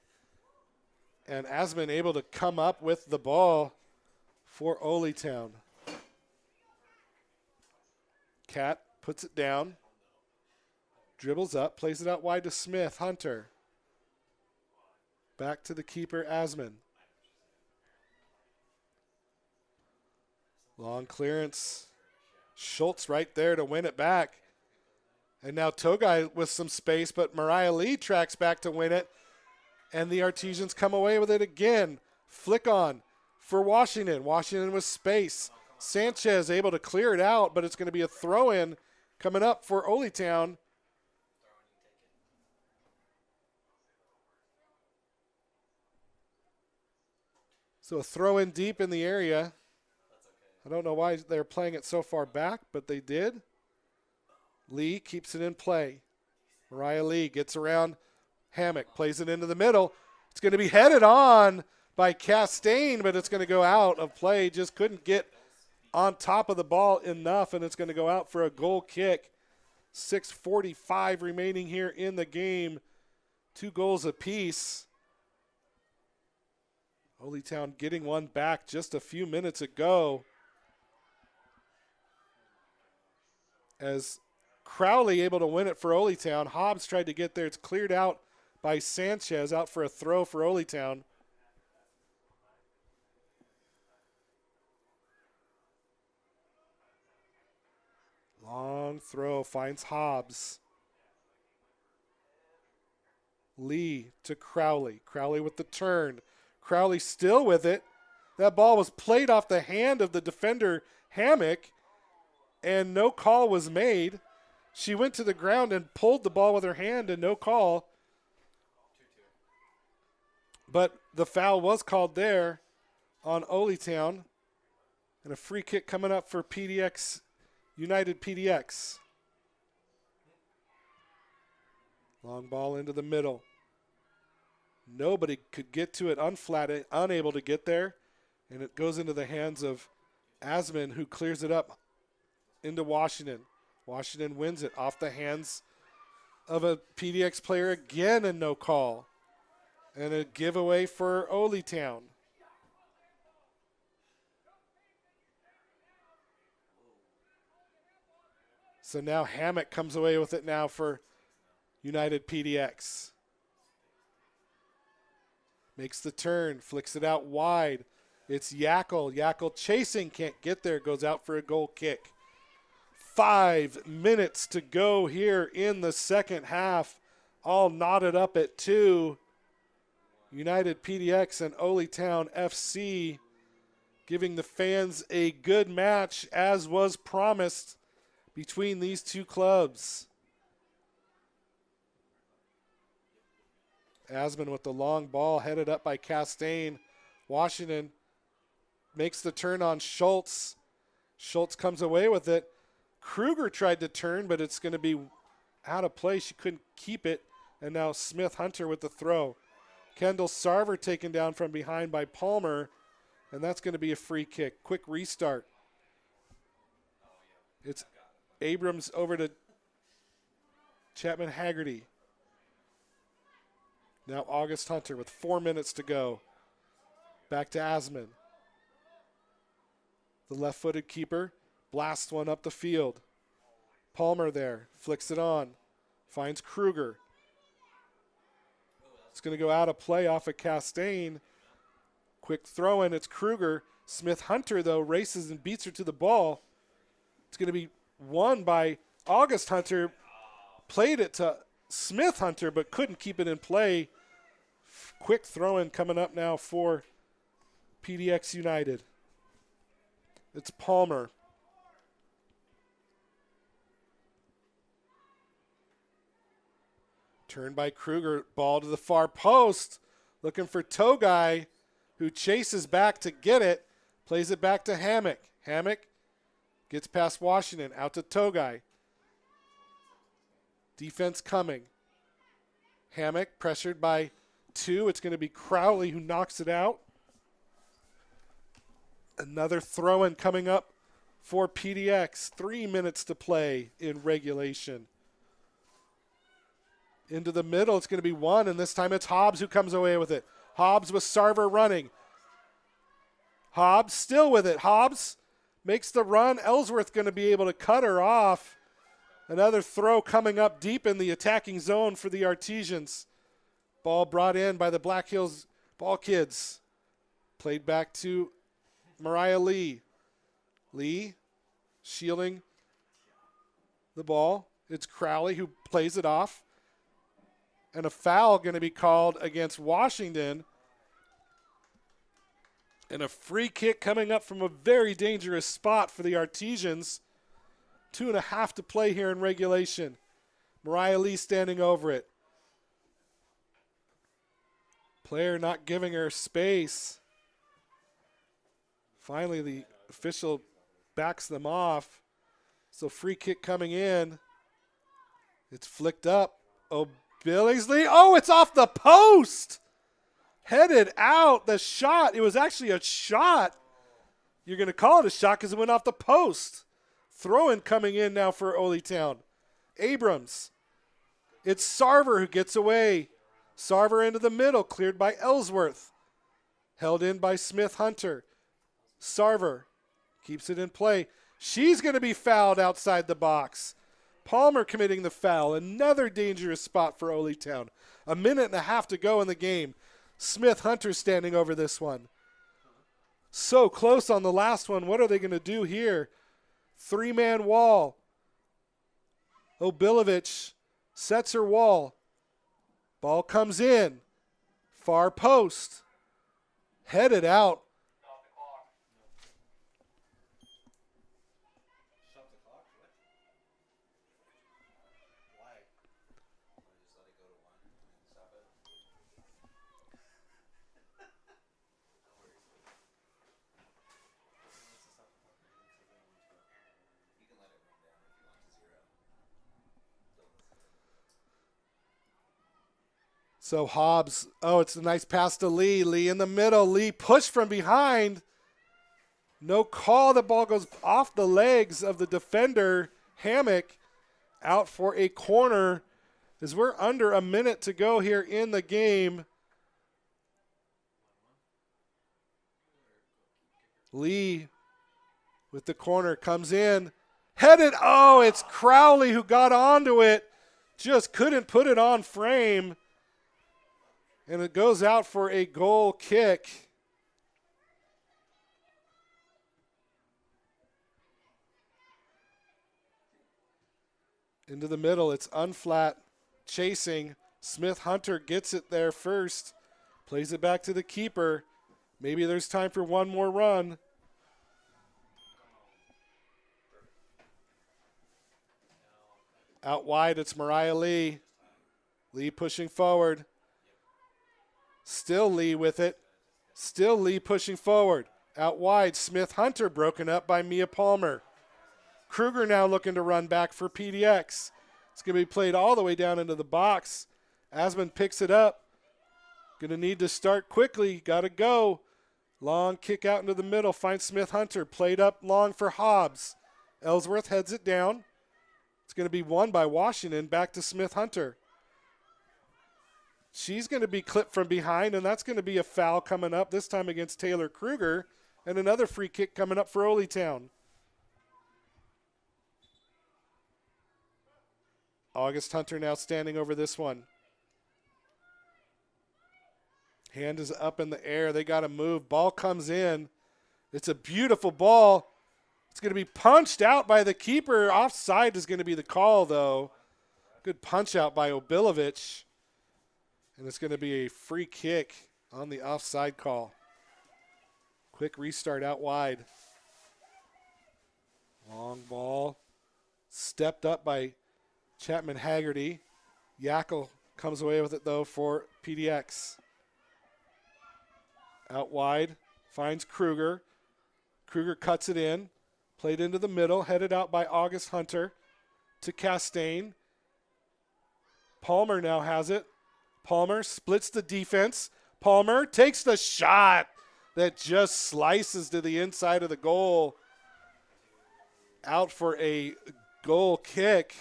And Asman able to come up with the ball for Oly Town. Cat puts it down, dribbles up, plays it out wide to Smith Hunter. Back to the keeper, Asman. Long clearance. Schultz right there to win it back. And now Togai with some space, but Mariah Lee tracks back to win it. And the Artesians come away with it again. Flick on for Washington. Washington with space. Sanchez able to clear it out, but it's going to be a throw-in coming up for Oly Town. So a throw-in deep in the area. I don't know why they're playing it so far back, but they did. Lee keeps it in play. Mariah Lee gets around Hammock, plays it into the middle. It's going to be headed on by Castaigne, but it's going to go out of play. Just couldn't get on top of the ball enough, and it's going to go out for a goal kick. 6:45 remaining here in the game. 2 goals apiece. Oly Town getting one back just a few minutes ago. As Crowley able to win it for Oly Town. Hobbs tried to get there. It's cleared out by Sanchez, out for a throw for Oly Town. Long throw finds Hobbs. Lee to Crowley. Crowley with the turn. Crowley still with it. That ball was played off the hand of the defender, Hammock, and no call was made. She went to the ground and pulled the ball with her hand and no call. But the foul was called there on Oly Town. And a free kick coming up for PDX, United PDX. Long ball into the middle. Nobody could get to it, unable to get there. And it goes into the hands of Asman, who clears it up into Washington. Washington wins it off the hands of a PDX player again, and no call. And a giveaway for Oly Town. So now Hammock comes away with it now for United PDX. Makes the turn, flicks it out wide. It's Yackel. Yackel chasing, can't get there, goes out for a goal kick. 5 minutes to go here in the second half. All knotted up at 2. United PDX and Oly Town FC giving the fans a good match as was promised between these two clubs. Asman with the long ball headed up by Castaigne. Washington makes the turn on Schultz. Schultz comes away with it. Kruger tried to turn, but it's going to be out of play. She couldn't keep it. And now Smith Hunter with the throw. Kendall Sarver taken down from behind by Palmer. And that's going to be a free kick. Quick restart. It's Abrams over to Chapman Haggerty. Now August Hunter with 4 minutes to go. Back to Asman. The left-footed keeper blasts one up the field. Palmer there, flicks it on. Finds Kruger. It's going to go out of play off of Castaigne. Quick throw in, it's Kruger. Smith Hunter, though, races and beats her to the ball. It's going to be won by August Hunter. Played it to Smith Hunter, but couldn't keep it in play. Quick throw in coming up now for PDX United. It's Palmer. Turned by Kruger, ball to the far post. Looking for Togai, who chases back to get it. Plays it back to Hammock. Hammock gets past Washington, out to Togai. Defense coming. Hammock pressured by 2. It's going to be Crowley who knocks it out. Another throw-in coming up for PDX. 3 minutes to play in regulation. Into the middle, it's going to be 1, and this time it's Hobbs who comes away with it. Hobbs with Sarver running. Hobbs still with it. Hobbs makes the run. Ellsworth going to be able to cut her off. Another throw coming up deep in the attacking zone for the Artesians. Ball brought in by the Black Hills Ball Kids. Played back to Mariah Lee. Lee shielding the ball. It's Crowley who plays it off. And a foul going to be called against Washington. And a free kick coming up from a very dangerous spot for the Artesians. 2.5 to play here in regulation. Mariah Lee standing over it. Player not giving her space. Finally, the official backs them off. So free kick coming in. It's flicked up. Oh, Billingsley. Oh, it's off the post. Headed out. The shot. It was actually a shot. You're going to call it a shot because it went off the post. Throw-in coming in now for Oly Town. Abrams. It's Sarver who gets away. Sarver into the middle. Cleared by Ellsworth. Held in by Smith Hunter. Sarver keeps it in play. She's going to be fouled outside the box. Palmer committing the foul. Another dangerous spot for Oly Town. 1.5 minutes to go in the game. Smith Hunter standing over this one. So close on the last one. What are they going to do here? 3-man wall. Obilovich sets her wall. Ball comes in. Far post. Headed out. So Hobbs, oh, it's a nice pass to Lee. Lee in the middle. Lee pushed from behind. No call. The ball goes off the legs of the defender, Hammock, out for a corner as we're under 1 minute to go here in the game. Lee with the corner comes in. Headed, oh, it's Crowley who got onto it. Just couldn't put it on frame. And it goes out for a goal kick. Into the middle, it's Unflat chasing. Smith Hunter gets it there first. Plays it back to the keeper. Maybe there's time for one more run. Out wide, it's Mariah Lee. Lee pushing forward. Still Lee with it. Still Lee pushing forward. Out wide, Smith Hunter broken up by Mia Palmer. Kruger now looking to run back for PDX. It's going to be played all the way down into the box. Asman picks it up. Going to need to start quickly. Got to go. Long kick out into the middle. Finds Smith Hunter. Played up long for Hobbs. Ellsworth heads it down. It's going to be won by Washington. Back to Smith Hunter. She's going to be clipped from behind, and that's going to be a foul coming up, this time against Taylor Kruger, and another free kick coming up for Oly Town. August Hunter now standing over this one. Hand is up in the air. They got to move. Ball comes in. It's a beautiful ball. It's going to be punched out by the keeper. Offside is going to be the call, though. Good punch out by Obilovich. And it's going to be a free kick on the offside call. Quick restart out wide. Long ball. Stepped up by Chapman Haggerty. Yackel comes away with it, though, for PDX. Out wide. Finds Kruger. Kruger cuts it in. Played into the middle. Headed out by August Hunter to Castaigne. Palmer now has it. Palmer splits the defense. Palmer takes the shot that just slices to the inside of the goal. Out for a goal kick.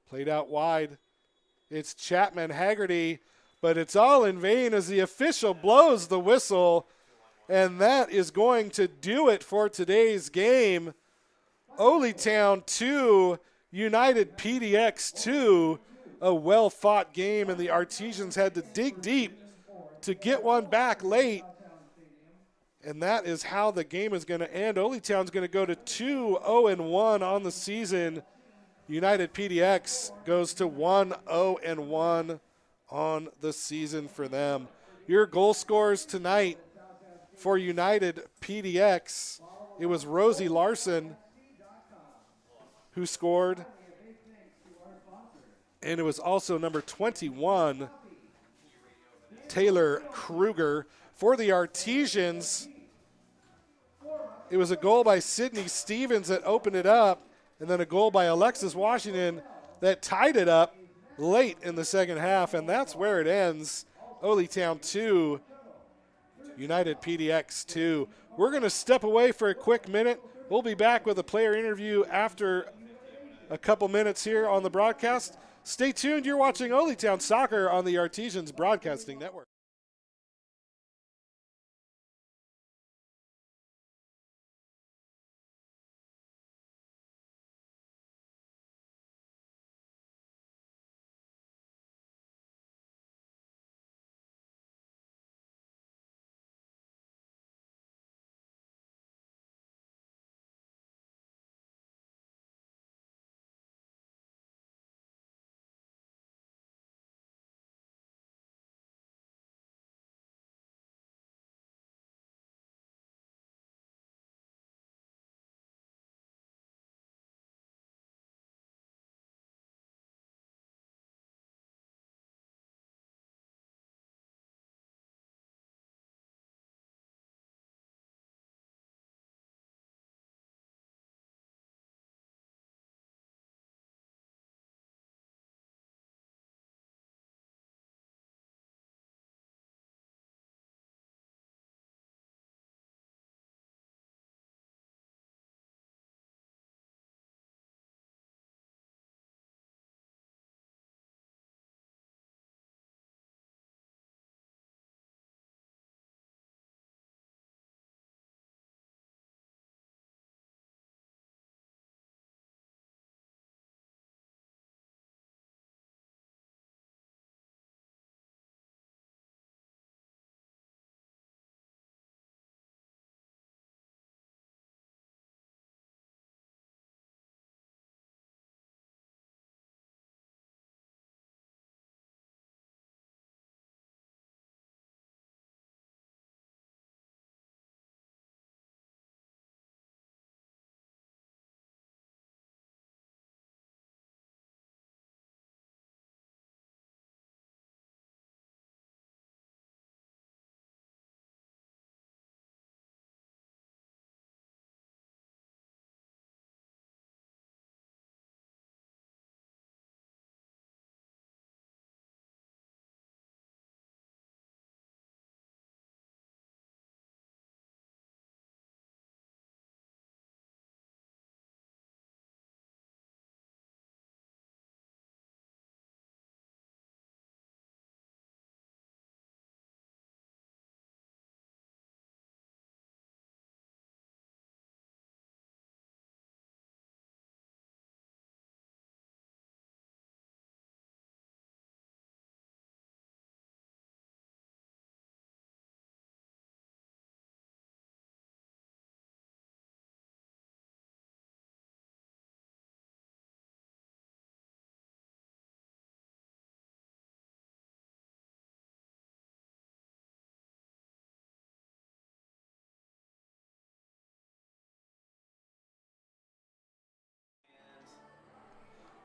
Played out wide. It's Chapman Haggerty, but it's all in vain as the official blows the whistle. And that is going to do it for today's game. Oly Town 2, United PDX 2. A well-fought game, and the Artesians had to dig deep to get one back late. And that is how the game is going to end. Oly Town's going to go to 2-0-1 on the season. United PDX goes to 1-0-1 on the season for them. Your goal scorers tonight for United PDX, it was Rosie Larson who scored. And it was also number 21, Taylor Kruger. For the Artesians, it was a goal by Sydney Stevens that opened it up, and then a goal by Alexis Washington that tied it up late in the second half, and that's where it ends. Oly Town 2, United PDX 2. We're going to step away for a quick minute. We'll be back with a player interview after a couple minutes here on the broadcast. Stay tuned. You're watching Oly Town Soccer on the Artesians Broadcasting Network.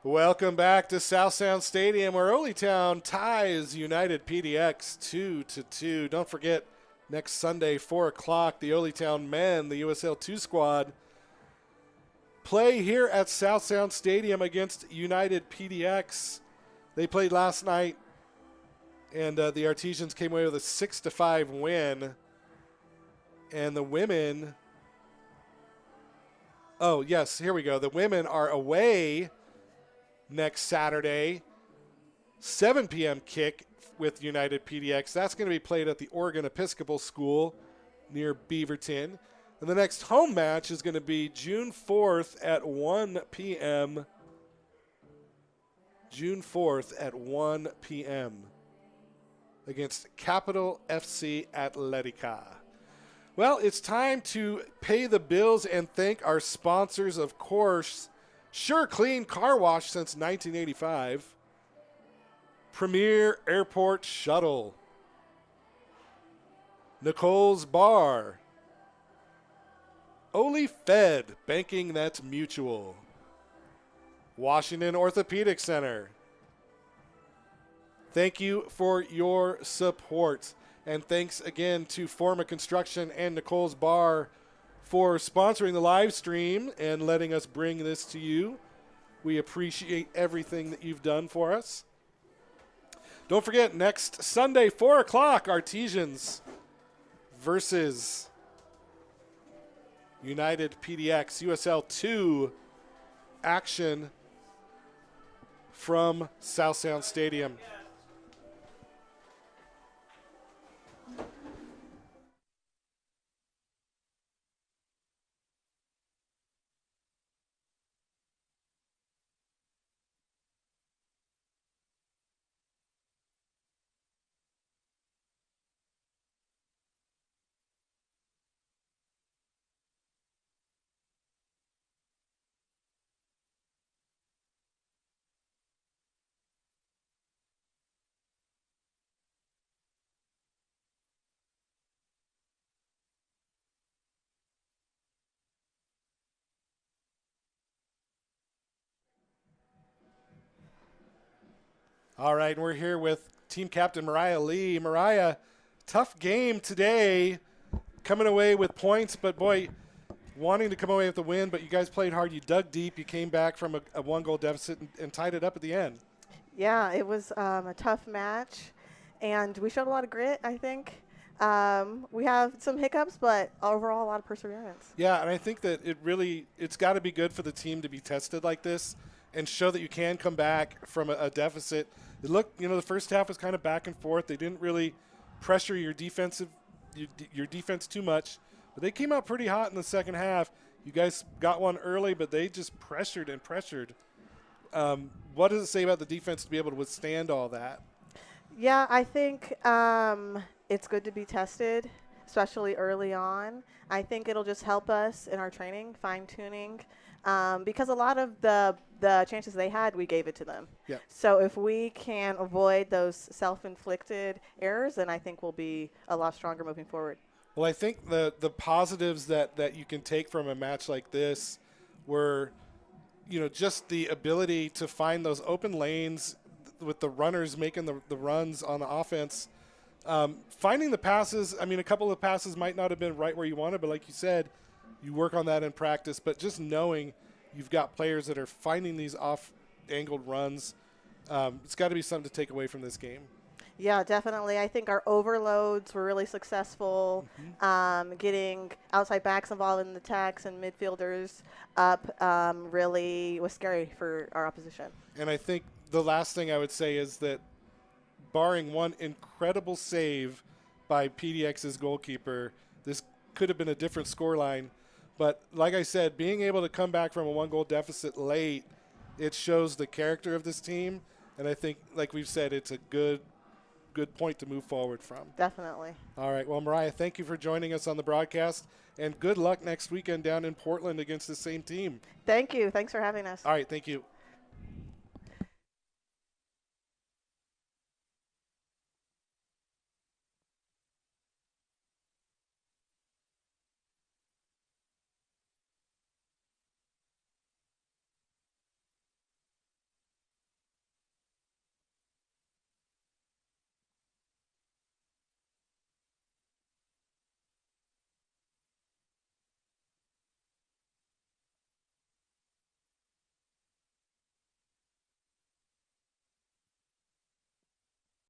Welcome back to South Sound Stadium, where Oly Town ties United PDX 2-2. Don't forget, next Sunday, 4 o'clock, the Oly Town men, the USL 2 squad, play here at South Sound Stadium against United PDX. They played last night, and the Artesians came away with a 6-5 win. And the women, oh, yes, here we go. The women are away next Saturday, 7 p.m. kick with United PDX. That's going to be played at the Oregon Episcopal School near Beaverton. And the next home match is going to be June 4th at 1 p.m. June 4th at 1 p.m. against Capital FC Atletica. Well, it's time to pay the bills and thank our sponsors, of course. Sure Clean Car Wash since 1985. Premier Airport Shuttle. Nicole's Bar. Oly Fed, banking that's mutual. Washington Orthopedic Center. Thank you for your support. And thanks again to Forma Construction and Nicole's Bar for sponsoring the live stream and letting us bring this to you. We appreciate everything that you've done for us. Don't forget, next Sunday, 4 o'clock, Artesians versus United PDX USL 2 action from South Sound Stadium. All right, and we're here with team captain Mariah Lee. Mariah, tough game today, coming away with points, but boy, wanting to come away with the win, but you guys played hard. You dug deep. You came back from a one-goal deficit and tied it up at the end. Yeah, it was a tough match, and we showed a lot of grit, I think. We have some hiccups, but overall a lot of perseverance. Yeah, and I think that it's got to be good for the team to be tested like this and show that you can come back from a deficit. It looked, the first half was kind of back and forth. They didn't really pressure your defense too much, but they came out pretty hot in the second half. You guys got one early, but they just pressured and pressured. What does it say about the defense to be able to withstand all that? Yeah, I think it's good to be tested, especially early on. I think it'll just help us in our training, fine-tuning, because a lot of the chances they had, we gave it to them. Yeah. So if we can avoid those self-inflicted errors, then I think we'll be a lot stronger moving forward. Well, I think the positives that you can take from a match like this were, just the ability to find those open lanes with the runners making the runs on the offense. Finding the passes, a couple of passes might not have been right where you wanted, but like you said, you work on that in practice. But just knowing you've got players that are finding these off-angled runs, it's got to be something to take away from this game. Yeah, definitely. I think our overloads were really successful. Getting outside backs involved in the attacks and midfielders up really was scary for our opposition. And I think the last thing I would say is that barring one incredible save by PDX's goalkeeper, this could have been a different scoreline. But like I said, being able to come back from a one-goal deficit late, it shows the character of this team. And I think, like we've said, it's a good point to move forward from. Definitely. All right. Well, Mariah, thank you for joining us on the broadcast, and good luck next weekend down in Portland against the same team. Thank you. Thanks for having us. All right. Thank you.